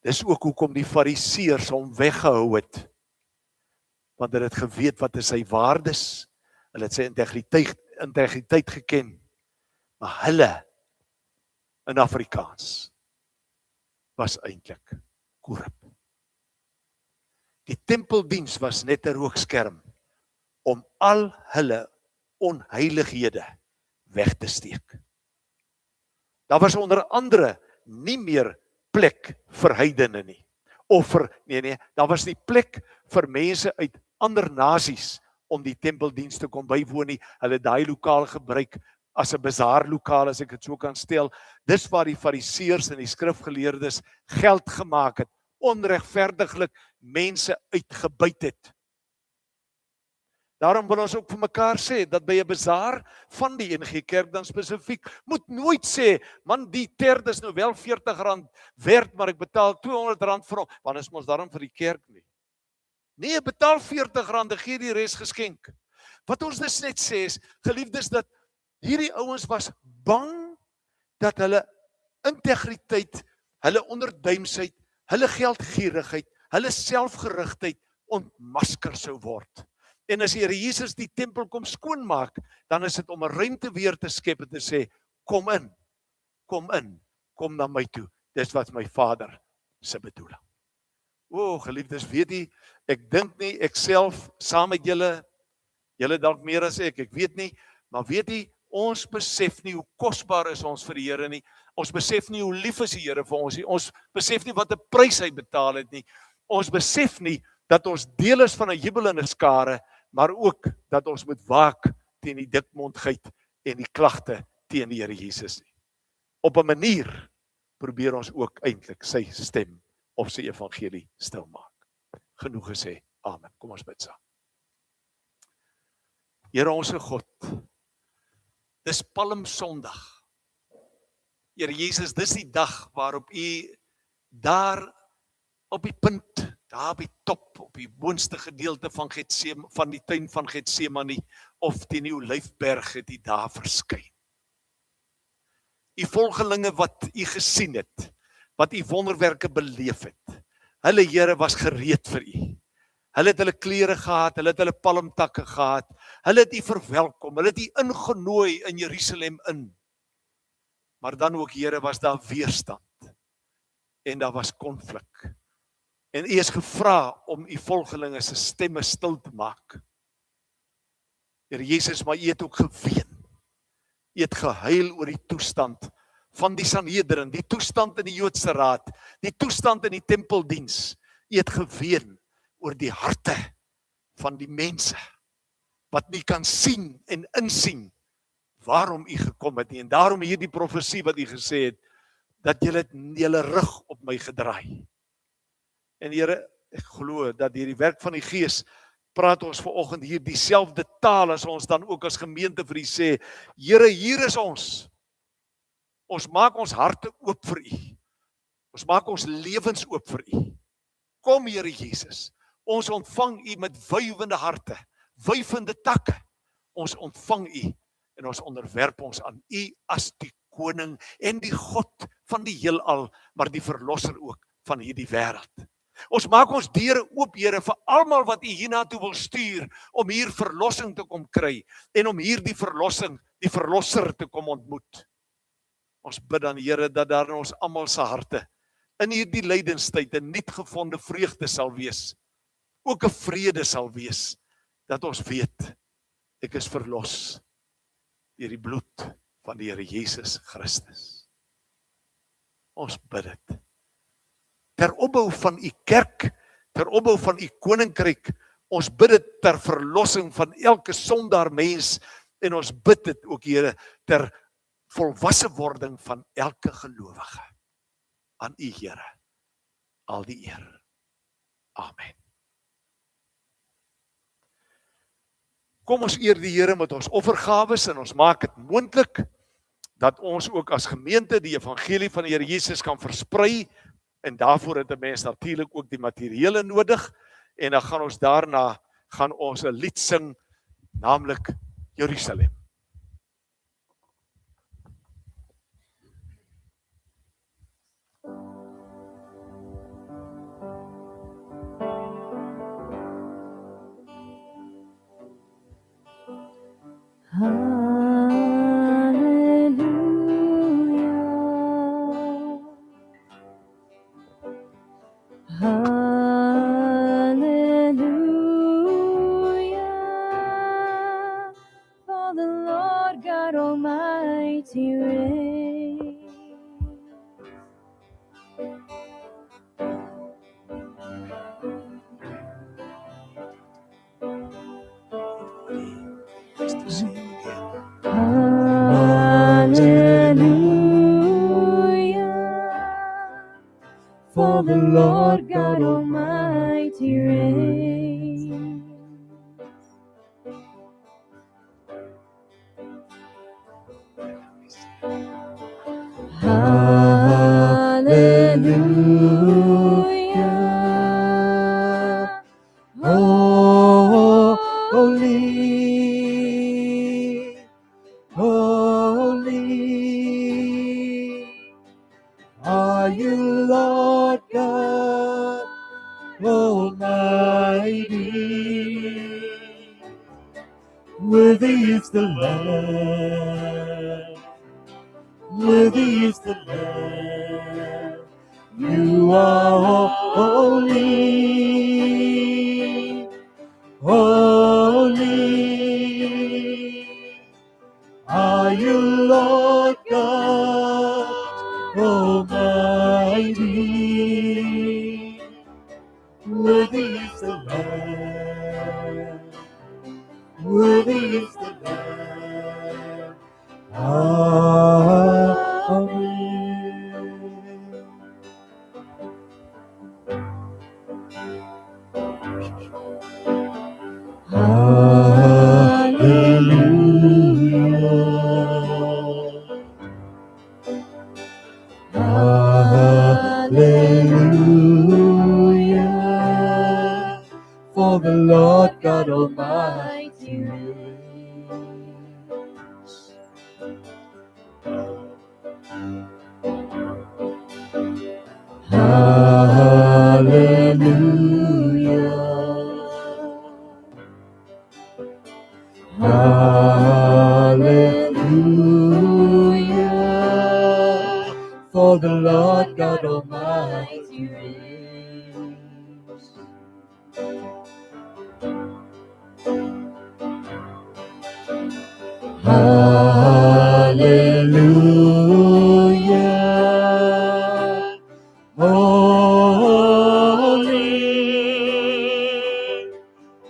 Dis ook hoekom die Fariseërs hom weggehou het. Want hulle het geweet wat is sy waardes, hulle het sy integriteit geken, maar hulle in Afrikaans was eintlik korrup. Die tempeldiens was net 'n rookskerm om al hulle onheilighede weg te steek. Daar was onder andere nie meer plek vir heidene nie. Of vir, daar was nie plek vir mense uit ander nasies om die tempeldiens te kom bywoon nie. Hulle het daai lokaal gebruik as 'n bazaarlokaal, as ek dit so kan stel. Dis waar die Fariseërs en die skrifgeleerdes geld gemaak het, onregverdiglik mense uitgebuit het. Daarom wil ons ook vir mekaar sê, dat by 'n bazaar van die NG Kerk dan spesifiek, moet nooit sê, man, die terd is nou wel R40 werd, maar ek betaal R200 vir hom, want is ons daarom vir die kerk nie. Nee, betaal R40, gee die res geskenk. Wat ons dus net sê is, geliefdes, dat hierdie ouens was bang dat hulle integriteit, hulle onderduimsheid, hulle geldgierigheid, hulle selfgerigtheid ontmasker sou word. En as die Here Jesus die tempel kom skoonmaak, dan is dit om 'n ruimte weer te skep en te sê, kom in, kom na my toe. Dis wat my Vader se bedoeling. O, geliefdes, weet jy, ek dink nie, ek self, saam met julle dalk meer as ek weet nie, maar weet jy, ons besef nie hoe kosbaar is ons vir die Here nie. Ons besef nie hoe lief is die Here vir ons nie. Ons besef nie wat 'n prys hy betaal het nie. Ons besef nie dat ons deel is van 'n jubelende skare, maar ook dat ons moet waak teen die dikmondheid en die klagte teen die Here Jesus nie. Op 'n manier probeer ons ook eintlik sy stem of sy evangelie stil maak. Genoeg gesê. Amen. Kom ons bid saam. Here onsse God, dis Palmsondag. Here Jesus, dis die dag waarop U daar op die punt, daar by top, op die boonste gedeelte van die tuin van Getsemane, of teen die Olyfberg het U daar verskyn. U volgelinge wat U gesien het, wat U wonderwerke beleef het, hulle Here was gereed vir U. Hulle het hulle klere gehad, hulle het hulle palmtakke gehad, hulle het U verwelkom, hulle het U ingenooi in Jerusalem in. Maar dan ook, Here, was daar weerstand en daar was konflik. En U is gevra om U volgelinge se stemme stil te maak. Here Jesus, maar U het ook geween. U het gehuil oor die toestand van die Sanhedrin, die toestand in die Joodse Raad, die toestand in die tempeldiens. U het geween oor die harte van die mense wat nie kan sien en insien waarom U gekom het nie. En daarom hierdie profesie wat U gesê het, dat julle het julle rug op my gedraai. En Here, ek glo dat hierdie werk van die Gees praat ons vanoggend hier dieselfde taal as ons dan ook as gemeente vir U sê, Here, hier is ons. Ons maak ons harte oop vir U. Ons maak ons lewens oop vir U. Kom Here Jesus, ons ontvang U met wuivende harte, wuivende takke. Ons ontvang U en ons onderwerp ons aan U as die koning en die God van die heelal, maar die verlosser ook van hierdie wêreld. Ons maak ons deure oop, Here, vir almal wat U hiernatoe wil stuur om hier verlossing te kom kry en om hier die verlosser te kom ontmoet. Ons bid dan, Here, dat daar in ons almal se harte in hierdie lydenstyd 'n nuut gevonde vreugde sal wees, ook 'n vrede sal wees, dat ons weet, ek is verlos deur die bloed van die Here Jesus Christus. Ons bid dit. Ter opbou van U kerk, ter opbou van U koninkryk, ons bid dit ter verlossing van elke sondaar mens, en ons bid dit ook, Here, ter volwasse wording van elke gelowige. Aan U, Here, al die eer. Amen. Kom ons eer die Here met ons offergawes en ons maak dit moontlik dat ons ook as gemeente die evangelie van die Here Jesus kan versprei, en daarvoor het 'n mens natuurlik ook die materiële nodig, en dan gaan ons daarna 'n lied sing, naamlik Jerusalem. Hallelujah, for the Lord God Almighty reigns. Hallelujah, for the Lord God Almighty reigns. Hallelujah, Holy, holy, are you Lord God Almighty? Worthy is the Lamb, worthy is the Lamb. You are holy, holy, are you Lord God Almighty? Worthy is the Lamb, worthy is the Lamb. Amen. Hallelujah, hallelujah, for the Lord God Almighty reigns. Hallelujah, hallelujah, for the Lord God Almighty reigns. Hallelujah, holy,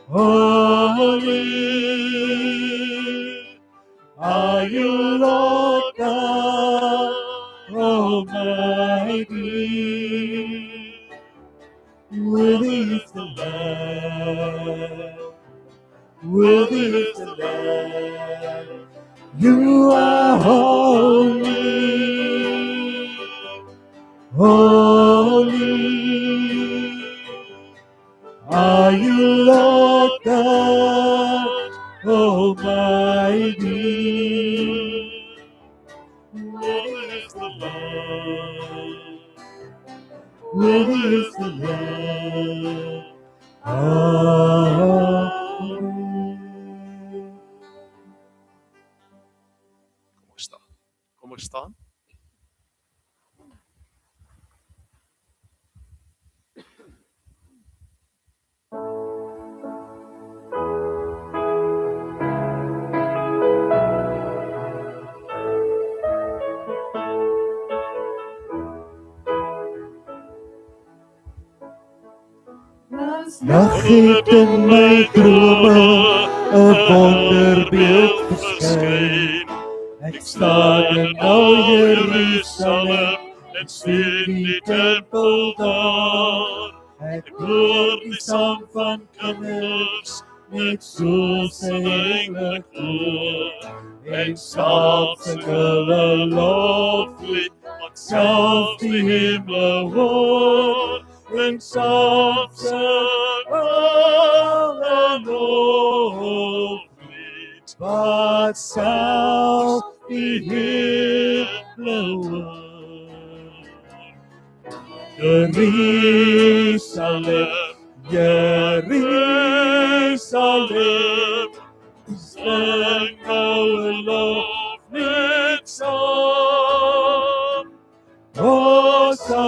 holy, are you Lord God Almighty? Worthy is the Lamb, worthy is the Lamb. You are holy, holy, Are you Lord God Almighty? Worthy is the Lamb. Worthy is the Lamb. Amen. Kom ons staan. Kom ons staan. Nag het in my drome 'n wonderbeeld verskyn. Ek staan in ou Jerusalem en sien die tempel daar. Ek hoor die sang van kinders, net soos 'n engel koor. En saam sing hulle loflied, wat selfs die hemel hoor. En saam sing hulle loflied, wat selfs die hemel hoor. Jerusalem, Jerusalem, sing nou 'n loflied saam. Hosanna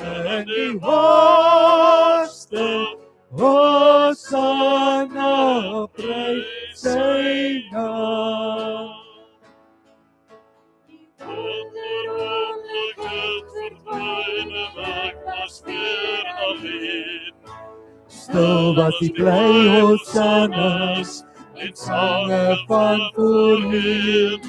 in die hoogste, Hosanna, prys sy naam. Stil was die bly Hosannas en sange van voorheen.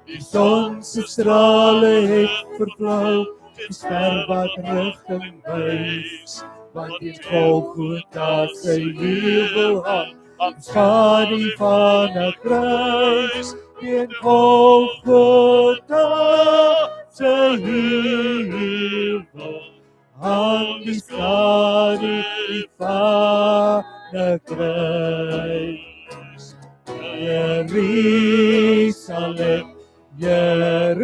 Die son se strale het verblou, die ster wat rigting wys. Want die Golgotha sy heuwel hang, aan skadu van 'n kruis. Die Golgotha sy heuwel hang, die skadu van 'n kruis. Jerusalem, Jerusalem,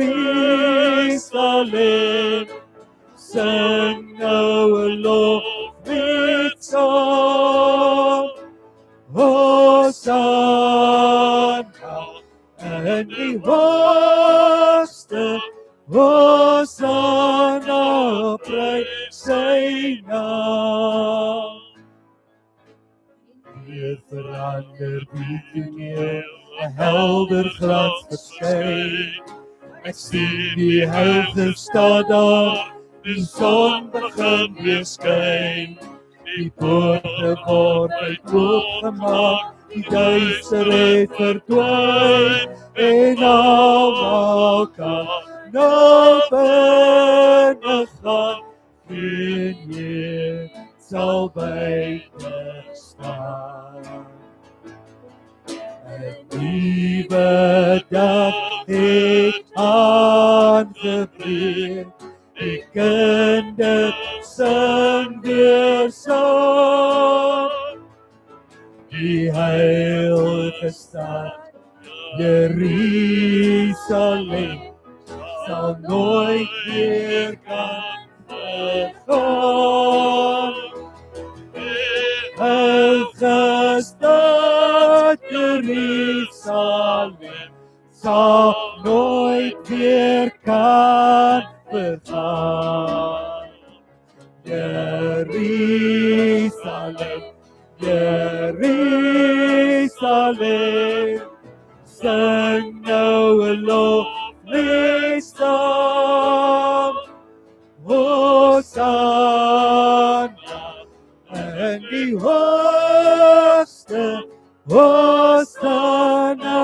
sing nou 'n loflied saam. Hosanna in die hoogste, Hosanna, prys sy naam. Weer verander die toneel, 'n helder glans verskyn. Ek sien die heilige stad daar, die son begin weer skyn. Die poorte word uitgemaak, die duister het verdwyn. En almal kan nou binne gaan, geen meer sal buite staan. 'n nuwe dag het aangebreek, die kinders sing weer saam. Die heilige stad, Jerusalem, sal nooit weer kan vergaan. Heilige stad, Jerusalem, sal nooit weer kan vergaan. Jerusalem, Jerusalem, sing nou 'n loflied saam. Hosanna in die hoogste, Hosanna,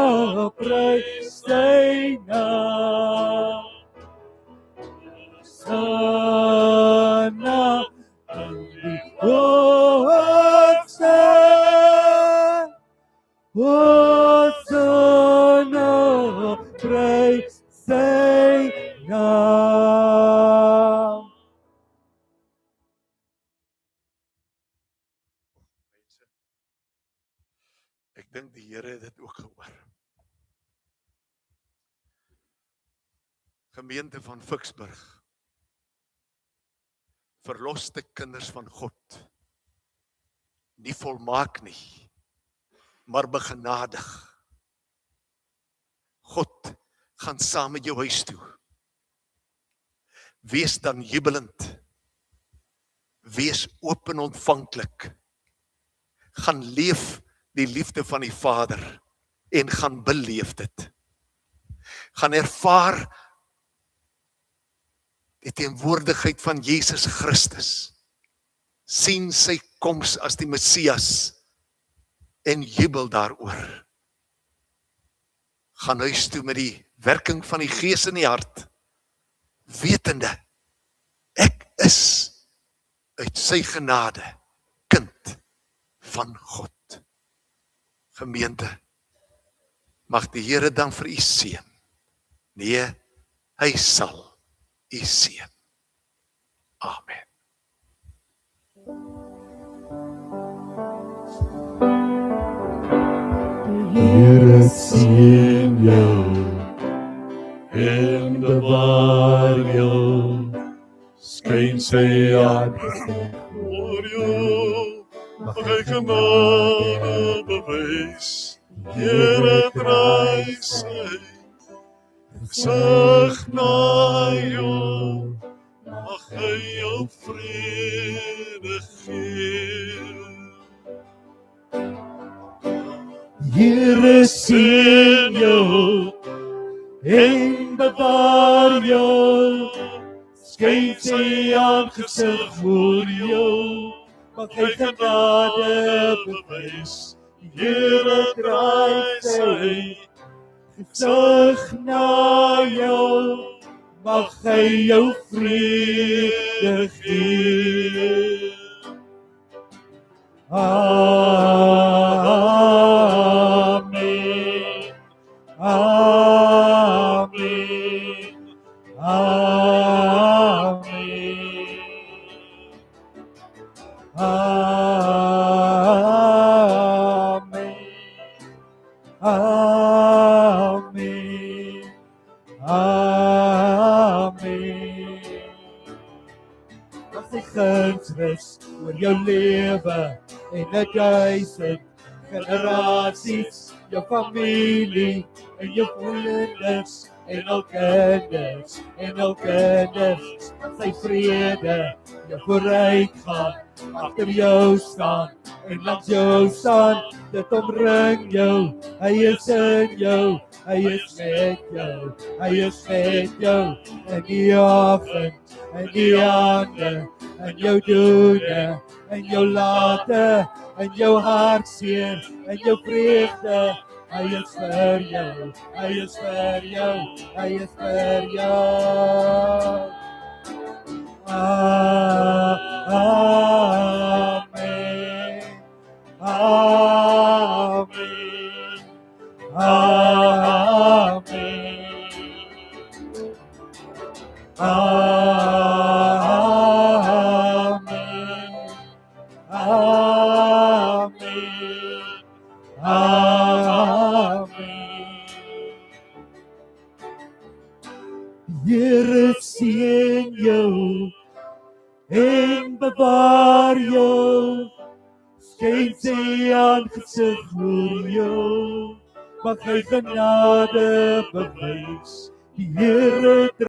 prys sy naam. Hosanna in die hoogste, Hosanna, prys Ek dink die Here het dit ook gehoor. Gemeente van Ficksburg, verloste kinders van God, nie volmaak nie, maar begenadig. God gaan saam met jou huis toe. Wees dan jubelend, wees oop en ontvanklik, gaan leef die liefde van die Vader en gaan beleef dit. Gaan ervaar die teenwoordigheid van Jesus Christus, sien sy koms as die Messias en jubel daaroor. Gaan huis toe met die werking van die Gees in die hart, wetende, ek is uit sy genade kind van God. Gemeente, mag die Here dan vir u seën. Nee, hy sal u seën. Amen. Here seën jou en bewaar jou, skyn sy aangesig oor jou, mag hy genade bewys, Here draai sy gesig na jou, mag hy jou vrede gee. Here seën jou en bewaar jou, skyn sy aangesig oor jou, mag hy genade bewys, Here draai sy gesig na jou, mag hy jou vrede gee. Amen. Amen. Amen. Amen. Amen. Amen. Mag sy guns rus oor jou lewe en 1000 generasies, jou familie en jou vriendes en al kinders en al kinders. Sy vrede jou vooruitgaan, agter jou staan en langs jou staan, dit omring jou, hy is in jou, hy is met jou, hy is met jou, in die oggend, in die aande, in jou doene, in jou late, in jou hartseer, in jou vreugde, hy is vir jou, hy is vir jou, hy is vir jou. Amen. Amen. Amen. Amen. Amen. Amen. Here seën jou en bewaar jou, skyn sy aangesig oor jou, mag hy genade bewys, die Here